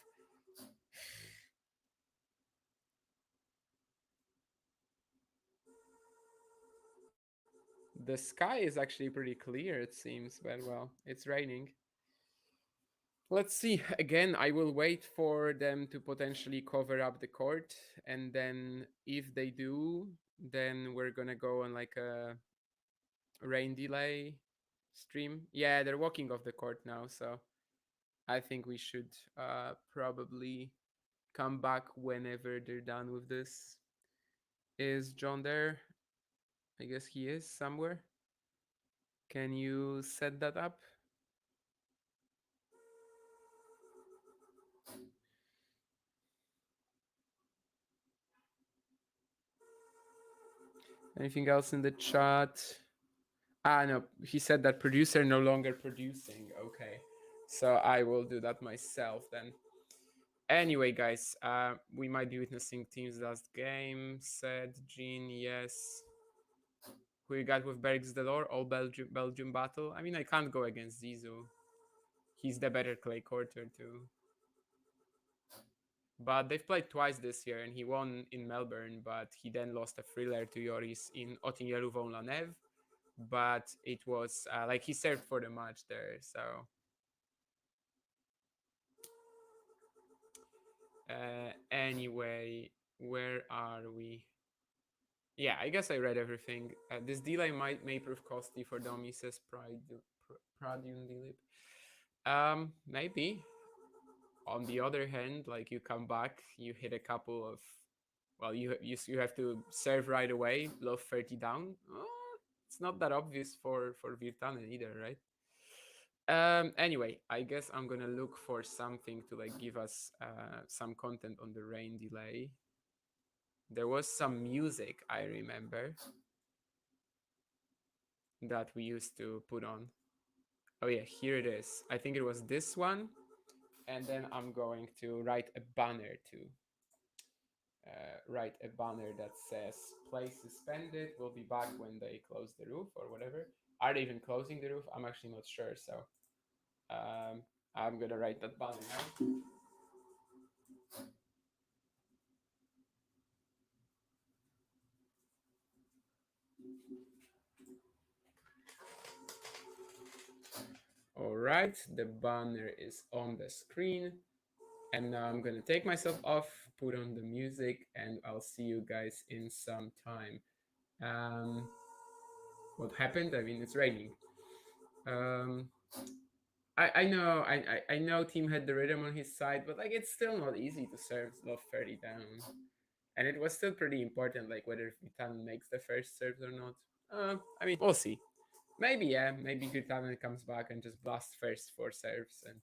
The sky is actually pretty clear, it seems, but well, it's raining. Let's see. Again, I will wait for them to potentially cover up the court, and then if they do, then we're gonna go on like a rain delay stream. Yeah, they're walking off the court now, so I think we should probably come back whenever they're done with this. Is John there? I guess he is somewhere. Can you set that up? Anything else in the chat? Ah, no, he said that producer no longer producing. Okay, so I will do that myself then. Anyway, guys, we might be witnessing Team's last game. Said Jean, yes. Who you got with Bergs Delor? All Belgium battle. I mean, I can't go against Zizou. He's the better clay courter too. But they've played twice this year, and he won in Melbourne, but he then lost a thriller to Yoris in Otigny La Neve. But it was like he served for the match there, so anyway, where are we? Yeah, I guess I read everything. This delay may prove costly for Domi, says Pradiun Dilip. Maybe. On the other hand, like you come back, you hit a couple of, well, you have to serve right away, love 30 down. It's not that obvious for Virtanen either, right? Anyway, I guess I'm gonna look for something to like give us some content on the rain delay. There was some music I remember that we used to put on. Oh yeah, here it is. I think it was this one, and then I'm going to write a banner too. Write a banner that says "Play suspended. We'll be back when they close the roof or whatever." Are they even closing the roof? I'm actually not sure. So um, I'm gonna write that banner now. All right, the banner is on the screen. And now I'm gonna take myself off, put on the music, and I'll see you guys in some time. Um, what happened? I mean, it's raining. Um, I know Team had the rhythm on his side, but like it's still not easy to serve love 30 down. And it was still pretty important, like whether Vitan makes the first serves or not. I mean, we'll see. Maybe, yeah, maybe Virtanen comes back and just blasts first four serves and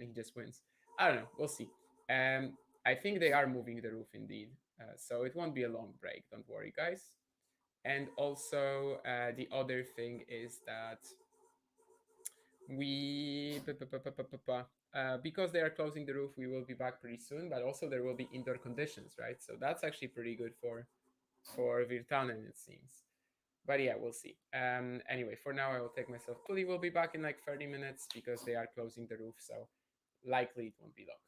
he just wins. I don't know. We'll see. Um, I think they are moving the roof indeed, so it won't be a long break. Don't worry, guys. And also, the other thing is that we because they are closing the roof, we will be back pretty soon. But also, there will be indoor conditions, right? So that's actually pretty good for Virtanen, it seems. But yeah, we'll see. Anyway, for now, I will take myself. Hopefully, we'll be back in like 30 minutes because they are closing the roof, so likely it won't be long.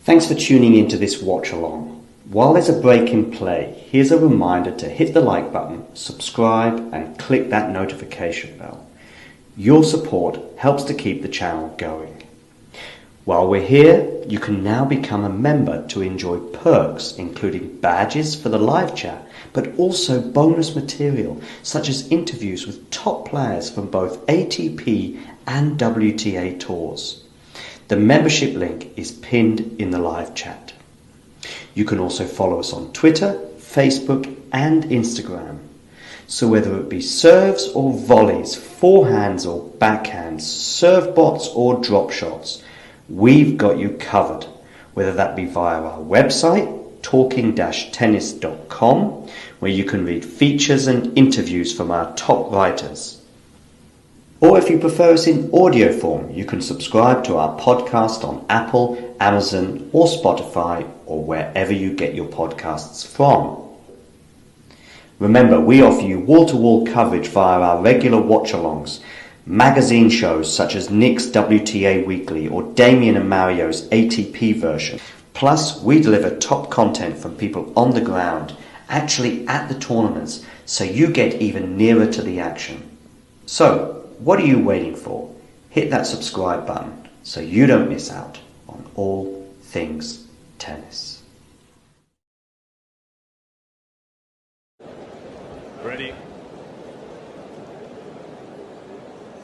Thanks for tuning into this watch along. While there's a break in play, here's a reminder to hit the like button, subscribe and click that notification bell. Your support helps to keep the channel going. While we're here, you can now become a member to enjoy perks including badges for the live chat, but also bonus material such as interviews with top players from both ATP and WTA tours. The membership link is pinned in the live chat. You can also follow us on Twitter, Facebook and Instagram. So whether it be serves or volleys, forehands or backhands, serve bots or drop shots, we've got you covered. Whether that be via our website, talking-tennis.com, where you can read features and interviews from our top writers. Or if you prefer us in audio form, you can subscribe to our podcast on Apple, Amazon or Spotify or wherever you get your podcasts from. Remember, we offer you wall-to-wall coverage via our regular watch-alongs, magazine shows such as Nick's WTA Weekly or Damien and Mario's ATP version. Plus, we deliver top content from people on the ground, actually at the tournaments, so you get even nearer to the action. So, what are you waiting for? Hit that subscribe button so you don't miss out on all things tennis. Ready?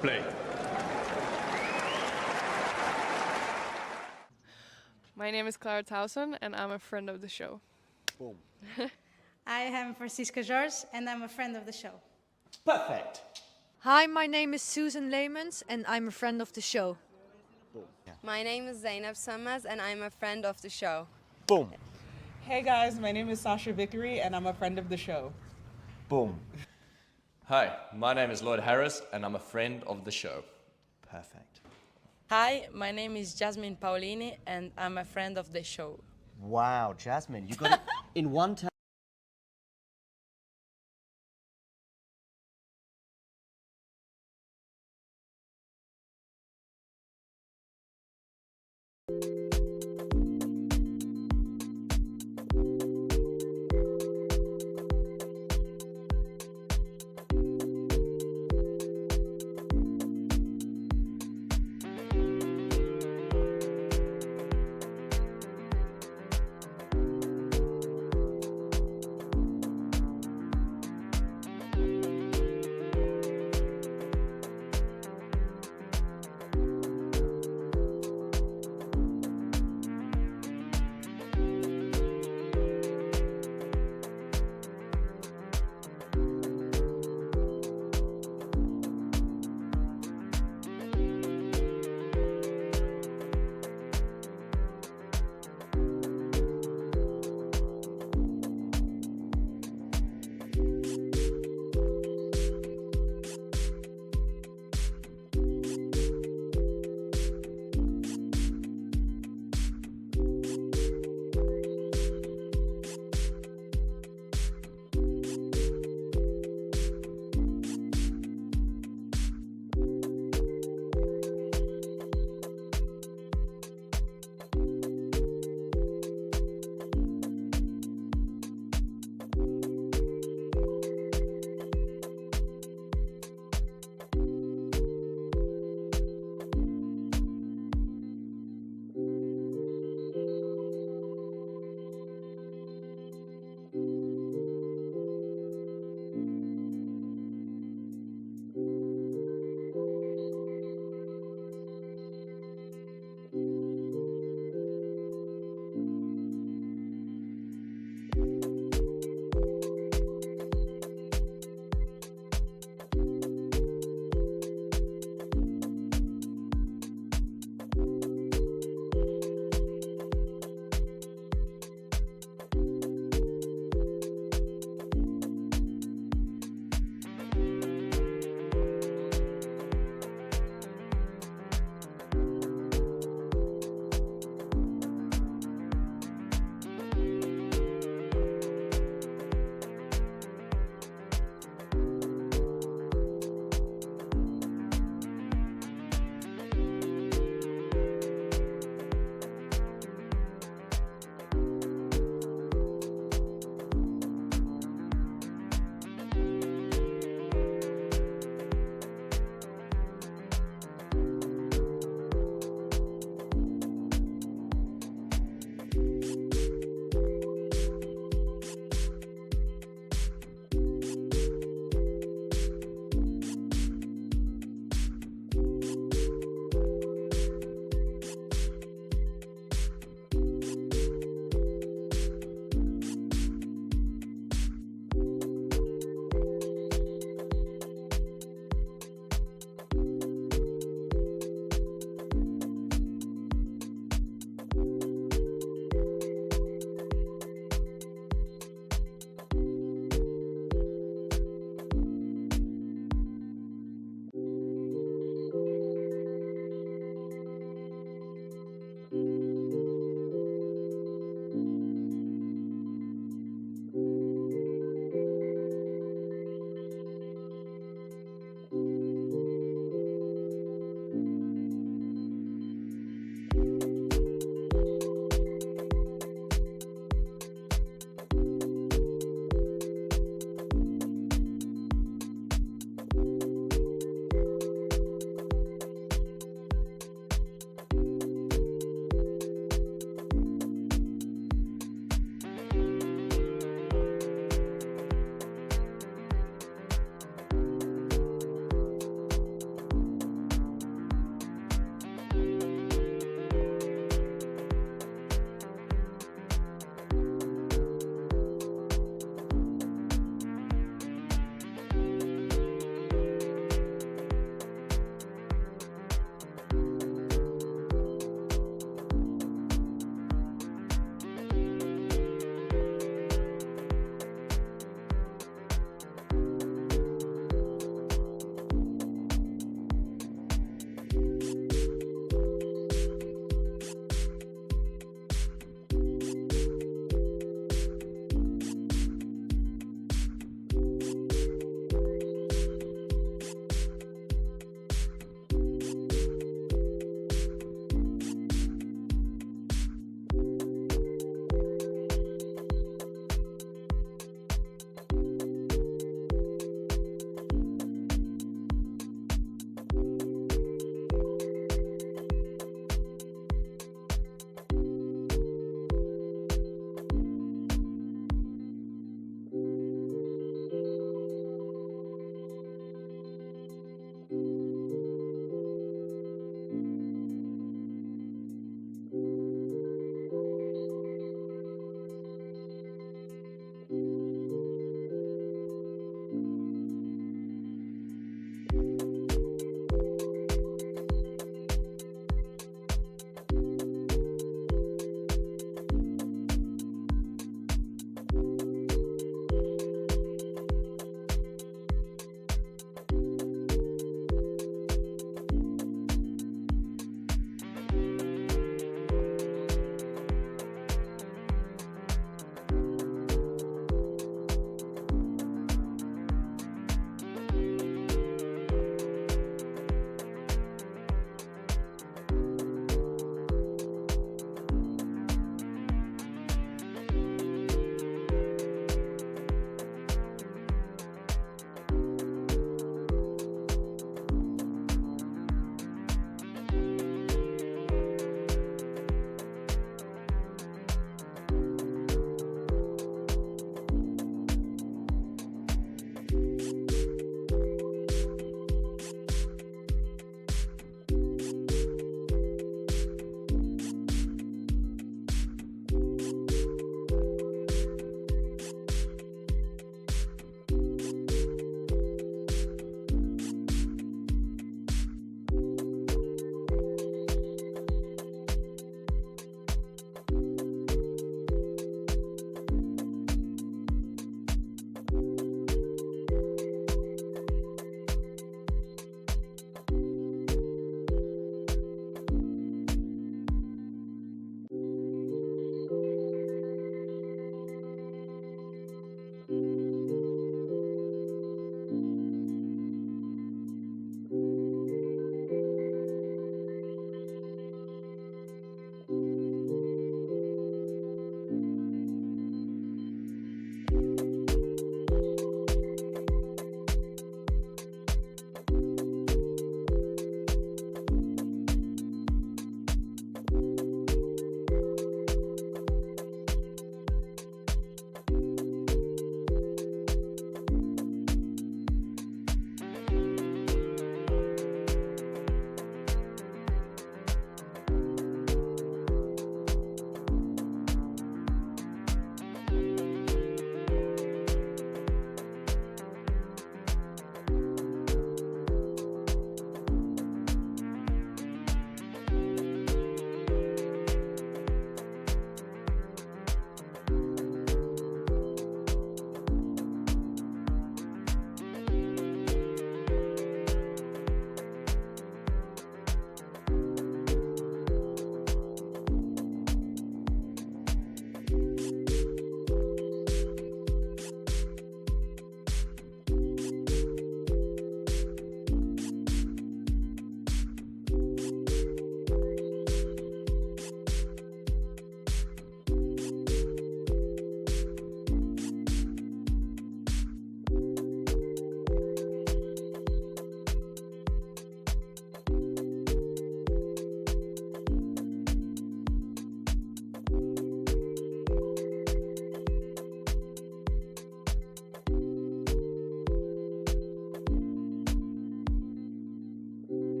Play. My name is Clara Towson and I'm a friend of the show. Boom. I am Francisca George and I'm a friend of the show. Perfect. Hi, my name is Susan Leemans and I'm a friend of the show. My name is Zainab Sammaz and I'm a friend of the show. Boom. Hey guys, my name is Sasha Vickery and I'm a friend of the show. Boom. Hi, my name is Lloyd Harris and I'm a friend of the show. Perfect. Hi, my name is Jasmine Paolini and I'm a friend of the show. Wow, Jasmine, you got it in one time.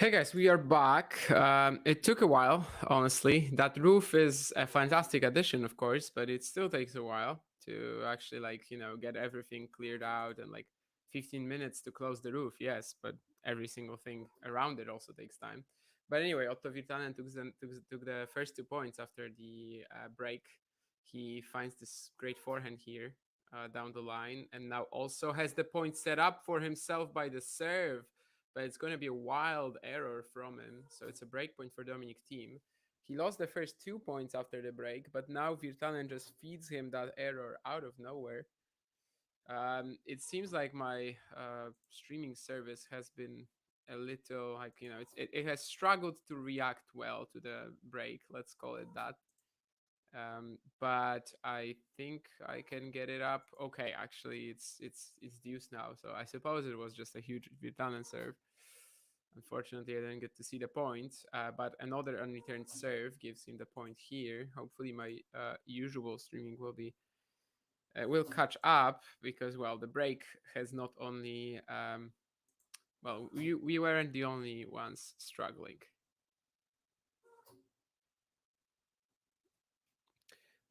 Hey guys, we are back. It took a while, honestly. That roof is a fantastic addition, of course, but it still takes a while to actually, like, get everything cleared out, and like 15 minutes to close the roof, yes, but every single thing around it also takes time. But anyway, Otto Virtanen took the first 2 points after the break. He finds this great forehand here down the line, and now also has the point set up for himself by the serve, but it's going to be a wild error from him. So it's a break point for Dominic Thiem. He lost the first 2 points after the break, but now Virtanen just feeds him that error out of nowhere. It seems like my streaming service has been a little, like, it has struggled to react well to the break, let's call it that. But I think I can get it up. Okay, actually, it's deuce now, so I suppose it was just a huge Virtanen serve. Unfortunately, I didn't get to see the point, but another unreturned serve gives him the point here. Hopefully, my usual streaming will catch up, because, well, the break has not only we weren't the only ones struggling.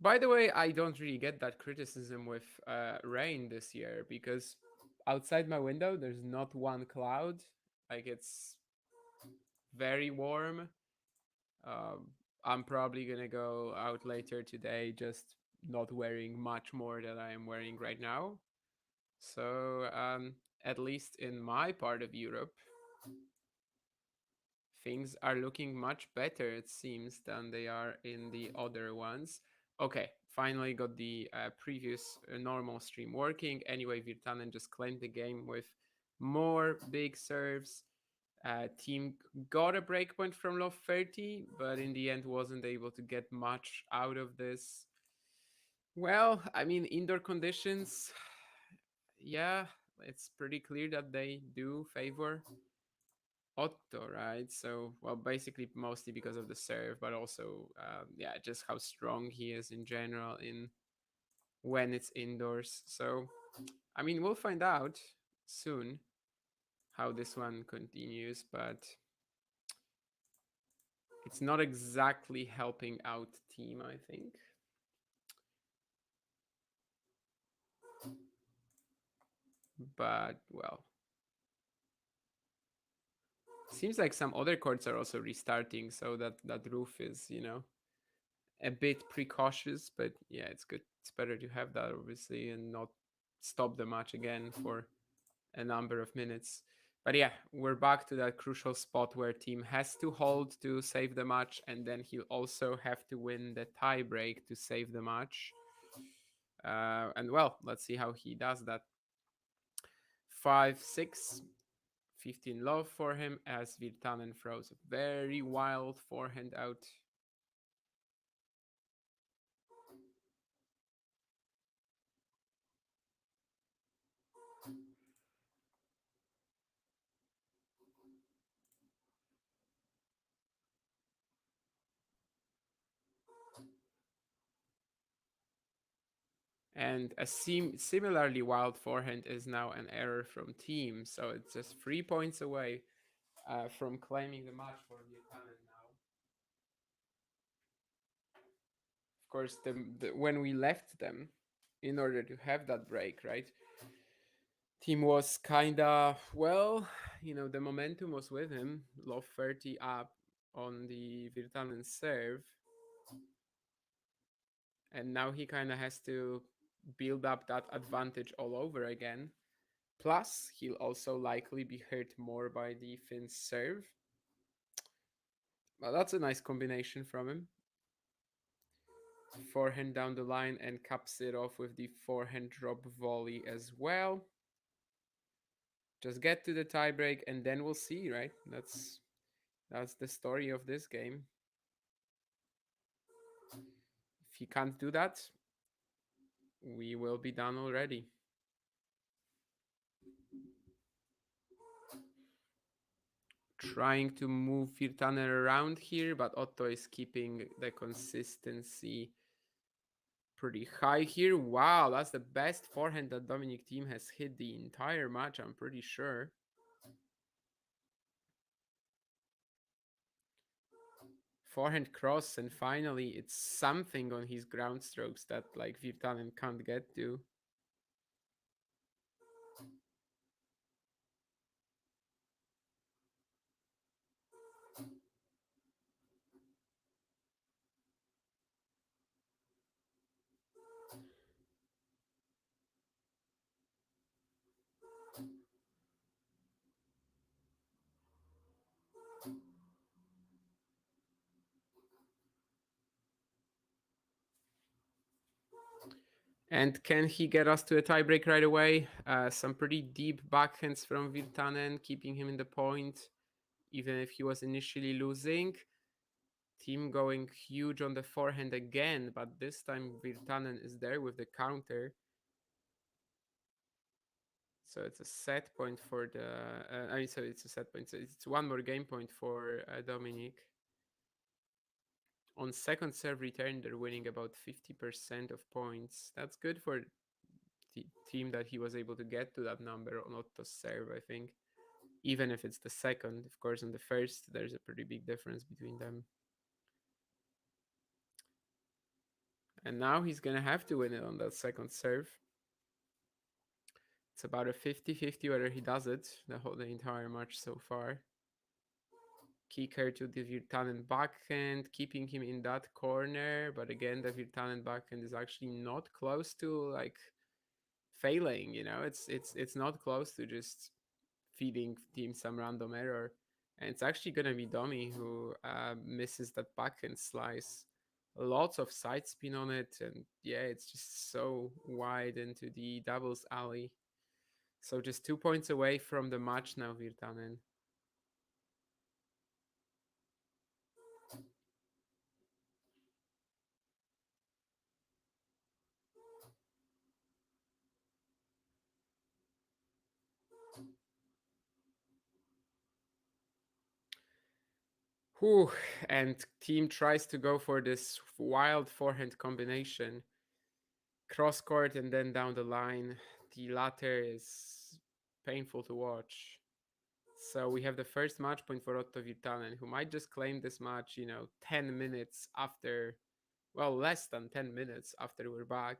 By the way, I don't really get that criticism with rain this year, because outside my window there's not one cloud. Like, it's very warm. I'm probably gonna go out later today just not wearing much more than I am wearing right now. So at least in my part of Europe, things are looking much better, it seems, than they are in the other ones. Okay, finally got the previous normal stream working. Anyway, Virtanen just claimed the game with more big serves. Thiem got a breakpoint from low 30, but in the end wasn't able to get much out of this. Well, I mean, indoor conditions, yeah, it's pretty clear that they do favor Otto, right? So, well, basically mostly because of the serve, but also, yeah, just how strong he is in general in when it's indoors. So, I mean, we'll find out soon how this one continues, but it's not exactly helping out Thiem, I think. But, well, seems like some other courts are also restarting, so that roof is, a bit precautious, but yeah, it's good. It's better to have that, obviously, and not stop the match again for a number of minutes. But yeah, we're back to that crucial spot where Thiem has to hold to save the match, and then he'll also have to win the tie break to save the match. And well, let's see how he does that. 5-6, 15 love for him as Virtanen throws a very wild forehand out. And a similarly wild forehand is now an error from Thiem. So it's just 3 points away from claiming the match for Virtanen now. Of course, when we left them, in order to have that break, right? Thiem was kind of, well, the momentum was with him. Low 30 up on the Virtanen serve. And now he kind of has to build up that advantage all over again. Plus, he'll also likely be hurt more by the Finn's serve. Well, that's a nice combination from him. Forehand down the line and caps it off with the forehand drop volley as well. Just get to the tiebreak and then we'll see, right? That's the story of this game. If he can't do that, we will be done already. Trying to move Virtanen around here, but Otto is keeping the consistency pretty high here. Wow, that's the best forehand that Dominic Thiem has hit the entire match, I'm pretty sure. forehand cross, and finally it's something on his ground strokes that like Virtanen can't get to. And can he get us to a tiebreak right away? Some pretty deep backhands from Virtanen, keeping him in the point, even if he was initially losing. Thiem going huge on the forehand again, but this time Virtanen is there with the counter. So it's a set point for the... so it's a set point. So it's one more game point for Dominic. On second serve return, they're winning about 50% of points. That's good for the Thiem that he was able to get to that number on Otto's serve, I think. Even if it's the second, of course, on the first, there's a pretty big difference between them. And now he's going to have to win it on that second serve. It's about a 50-50 whether he does it the entire match so far. Kicker to the Virtanen backhand, keeping him in that corner. But again, the Virtanen backhand is actually not close to like failing, you know, it's not close to just feeding Thiem some random error. And it's actually going to be Domi who misses that backhand slice. Lots of side spin on it, and yeah, it's just so wide into the doubles alley. So just 2 points away from the match now, Virtanen. Whew. And Thiem tries to go for this wild forehand combination. Cross court and then down the line. The latter is painful to watch. So we have the first match point for Otto Virtanen, who might just claim this match, you know, 10 minutes after, well, less than 10 minutes after we're back.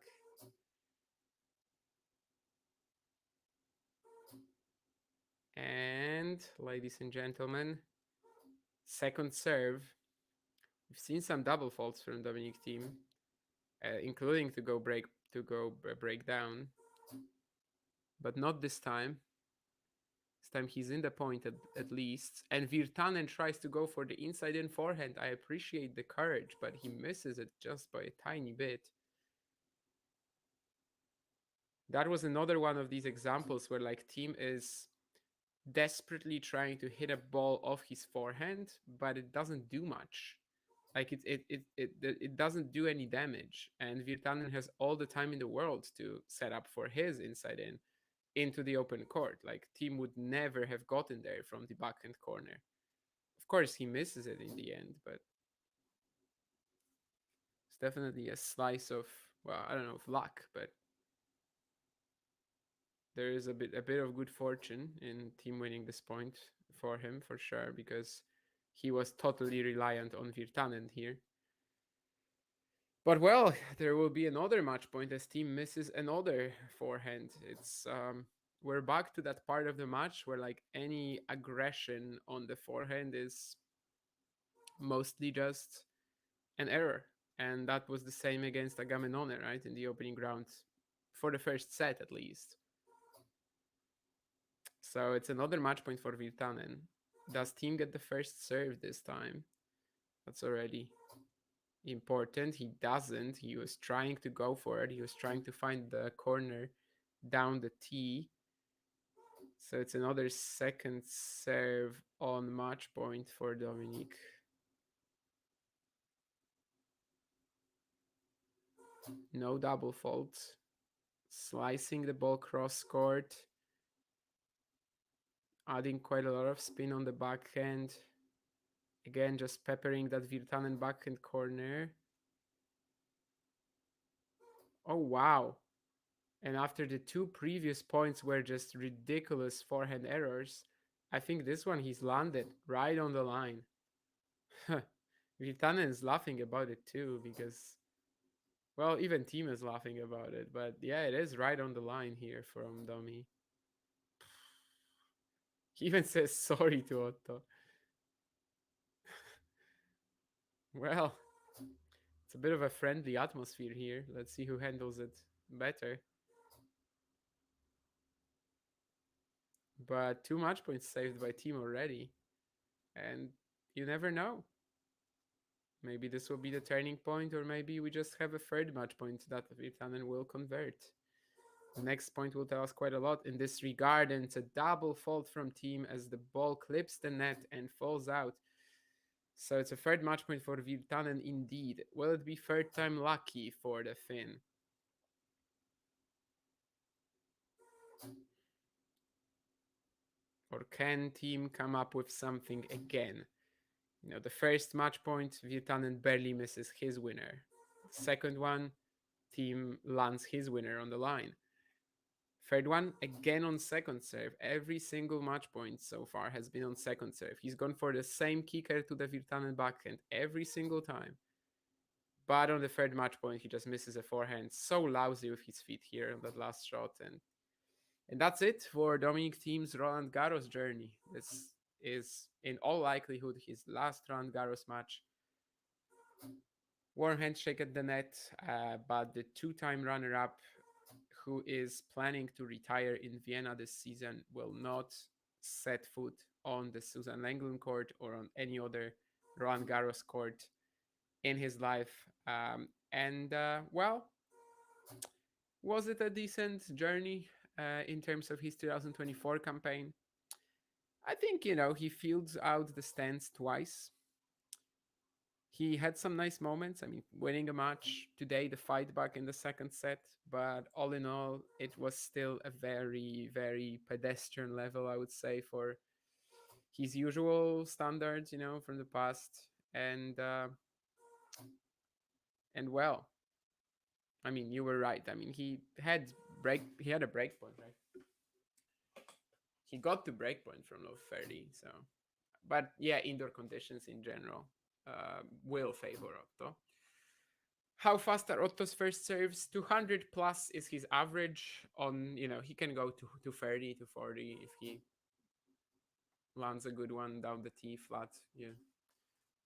And, ladies and gentlemen, second serve. We've seen some double faults from Dominic Thiem, including to go break down, but not this time. This time he's in the point at least. And Virtanen tries to go for the inside in forehand. I appreciate the courage, but he misses it just by a tiny bit. That was another one of these examples where like Thiem is desperately trying to hit a ball off his forehand, but it doesn't do much. Like it doesn't do any damage. And Virtanen has all the time in the world to set up for his inside in into the open court. Like Thiem would never have gotten there from the backhand corner. Of course, he misses it in the end, but it's definitely a slice of, well, I don't know if luck, but there is a bit of good fortune in Thiem winning this point for him, for sure, because he was totally reliant on Virtanen here. But well, there will be another match point as Thiem misses another forehand. It's we're back to that part of the match where like any aggression on the forehand is mostly just an error. And that was the same against Agamenone, right? In the opening round, for the first set at least. So it's another match point for Virtanen. Does Thiem get the first serve this time? That's already important. He doesn't. He was trying to go for it. He was trying to find the corner down the tee. So it's another second serve on match point for Dominic. No double fault. Slicing the ball cross court. Adding quite a lot of spin on the backhand. Again, just peppering that Virtanen backhand corner. Oh, wow. And after the two previous points were just ridiculous forehand errors, I think this one he's landed right on the line. Virtanen is laughing about it too because, well, even Thiem is laughing about it. But yeah, it is right on the line here from Domi. He even says sorry to Otto. Well, it's a bit of a friendly atmosphere here. Let's see who handles it better. But 2 match points saved by Thiem already. And you never know. Maybe this will be the turning point, or maybe we just have a third match point that Virtanen will convert. The next point will tell us quite a lot in this regard, and it's a double fault from Thiem as the ball clips the net and falls out. So it's a third match point for Virtanen indeed. Will it be third time lucky for the Finn? Or can Thiem come up with something again? You know, the first match point, Virtanen barely misses his winner. The second one, Thiem lands his winner on the line. Third one, again on second serve. Every single match point so far has been on second serve. He's gone for the same kicker to the Virtanen backhand every single time. But on the third match point, he just misses a forehand. So lousy with his feet here on that last shot. And that's it for Dominic Thiem's Roland Garros journey. This is, in all likelihood, his last Roland Garros match. Warm handshake at the net, but the two-time runner-up who is planning to retire in Vienna this season will not set foot on the Susan Lenglen court or on any other Roland Garros court in his life. Well, was it a decent journey in terms of his 2024 campaign? I think, he fields out the stands twice. He had some nice moments. I mean, winning a match today, the fight back in the second set. But all in all, it was still a very, very pedestrian level, I would say, for his usual standards, from the past. And well, I mean, you were right. I mean, he had a break point, right? He got to break point from low 30. So, but yeah, indoor conditions in general will favor Otto. How fast are Otto's first serves? 200 plus is his average. On, he can go to 30 to 40 if he lands a good one down the tee flat. Yeah,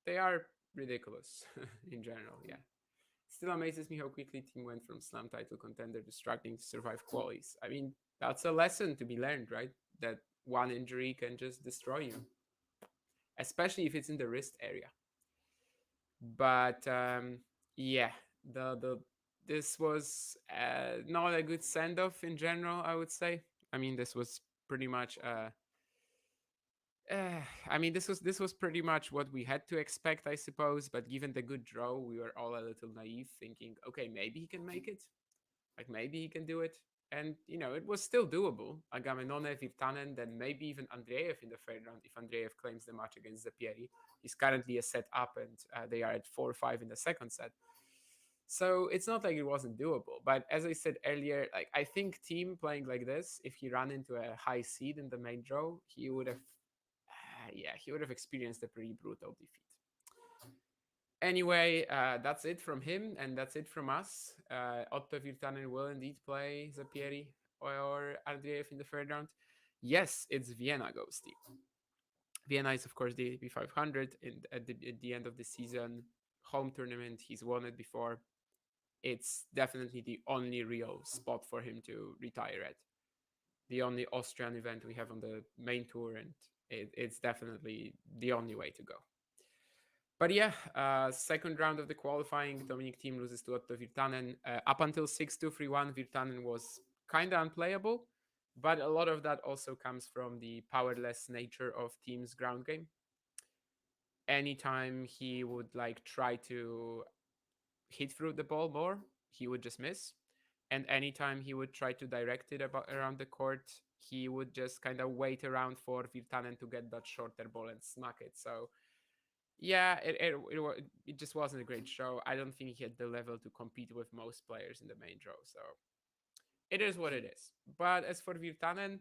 they are ridiculous in general. Yeah, still amazes me how quickly Thiem went from slam title contender to struggling to survive qualies. I mean, that's a lesson to be learned, right? That one injury can just destroy you, especially if it's in the wrist area. But yeah, this was not a good send-off in general, I would say. I mean, this was pretty much this was pretty much what we had to expect, I suppose. But given the good draw, we were all a little naive, thinking, okay, maybe he can make it, like maybe he can do it. And it was still doable. Agamenone, Virtanen, then maybe even Andreev in the third round if Andreev claims the match against Zapieri. He's currently a set up, and they are at 4-5 in the second set. So it's not like it wasn't doable. But as I said earlier, like I think Thiem playing like this, if he ran into a high seed in the main draw, he would have experienced a pretty brutal defeat. Anyway, that's it from him, and that's it from us. Otto Virtanen will indeed play Zapieri or Andreev in the third round. Yes, it's Vienna goes Thiem. Vienna is, of course, the ATP 500 at the end of the season. Home tournament, he's won it before. It's definitely the only real spot for him to retire at. The only Austrian event we have on the main tour, and it's definitely the only way to go. But yeah, second round of the qualifying, Dominic Thiem loses to Otto Virtanen. Up until 6-2, 3-1, Virtanen was kind of unplayable, but a lot of that also comes from the powerless nature of Thiem's ground game. Anytime he would try to hit through the ball more, he would just miss. And anytime he would try to direct it around the court, he would just kind of wait around for Virtanen to get that shorter ball and smack it. So yeah, it just wasn't a great show. I don't think he had the level to compete with most players in the main draw. So it is what it is. But as for Virtanen,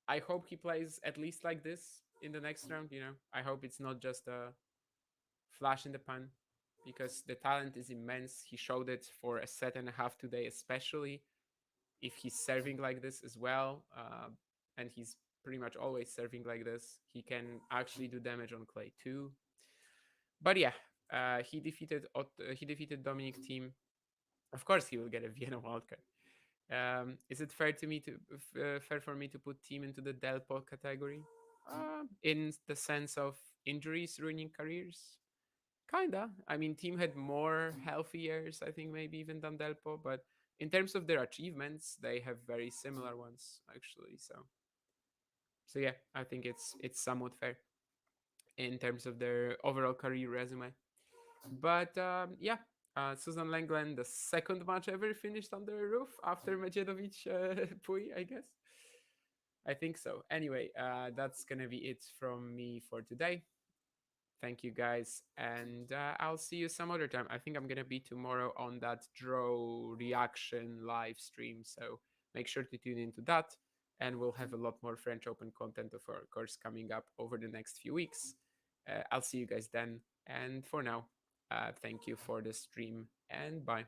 I hope he plays at least like this in the next round. I hope it's not just a flash in the pan because the talent is immense. He showed it for a set and a half today, especially if he's serving like this as well. And he's pretty much always serving like this. He can actually do damage on clay too. But yeah, he defeated Dominic Thiem. Of course, he will get a Vienna wildcard. Is it fair for me to put Thiem into the Delpo category? In the sense of injuries ruining careers? Kinda. I mean, Thiem had more healthy years, I think, maybe even than Delpo, but in terms of their achievements, they have very similar ones, actually. So yeah, I think it's somewhat fair in terms of their overall career resume. But yeah, Susan Lenglen, the second match ever finished under a roof after Medjedovic Pui, I guess. I think so. Anyway, that's gonna be it from me for today. Thank you guys, and I'll see you some other time. I think I'm gonna be tomorrow on that draw reaction live stream, so make sure to tune into that, and we'll have a lot more French Open content, of course, coming up over the next few weeks. I'll see you guys then, and for now, thank you for the stream, and bye.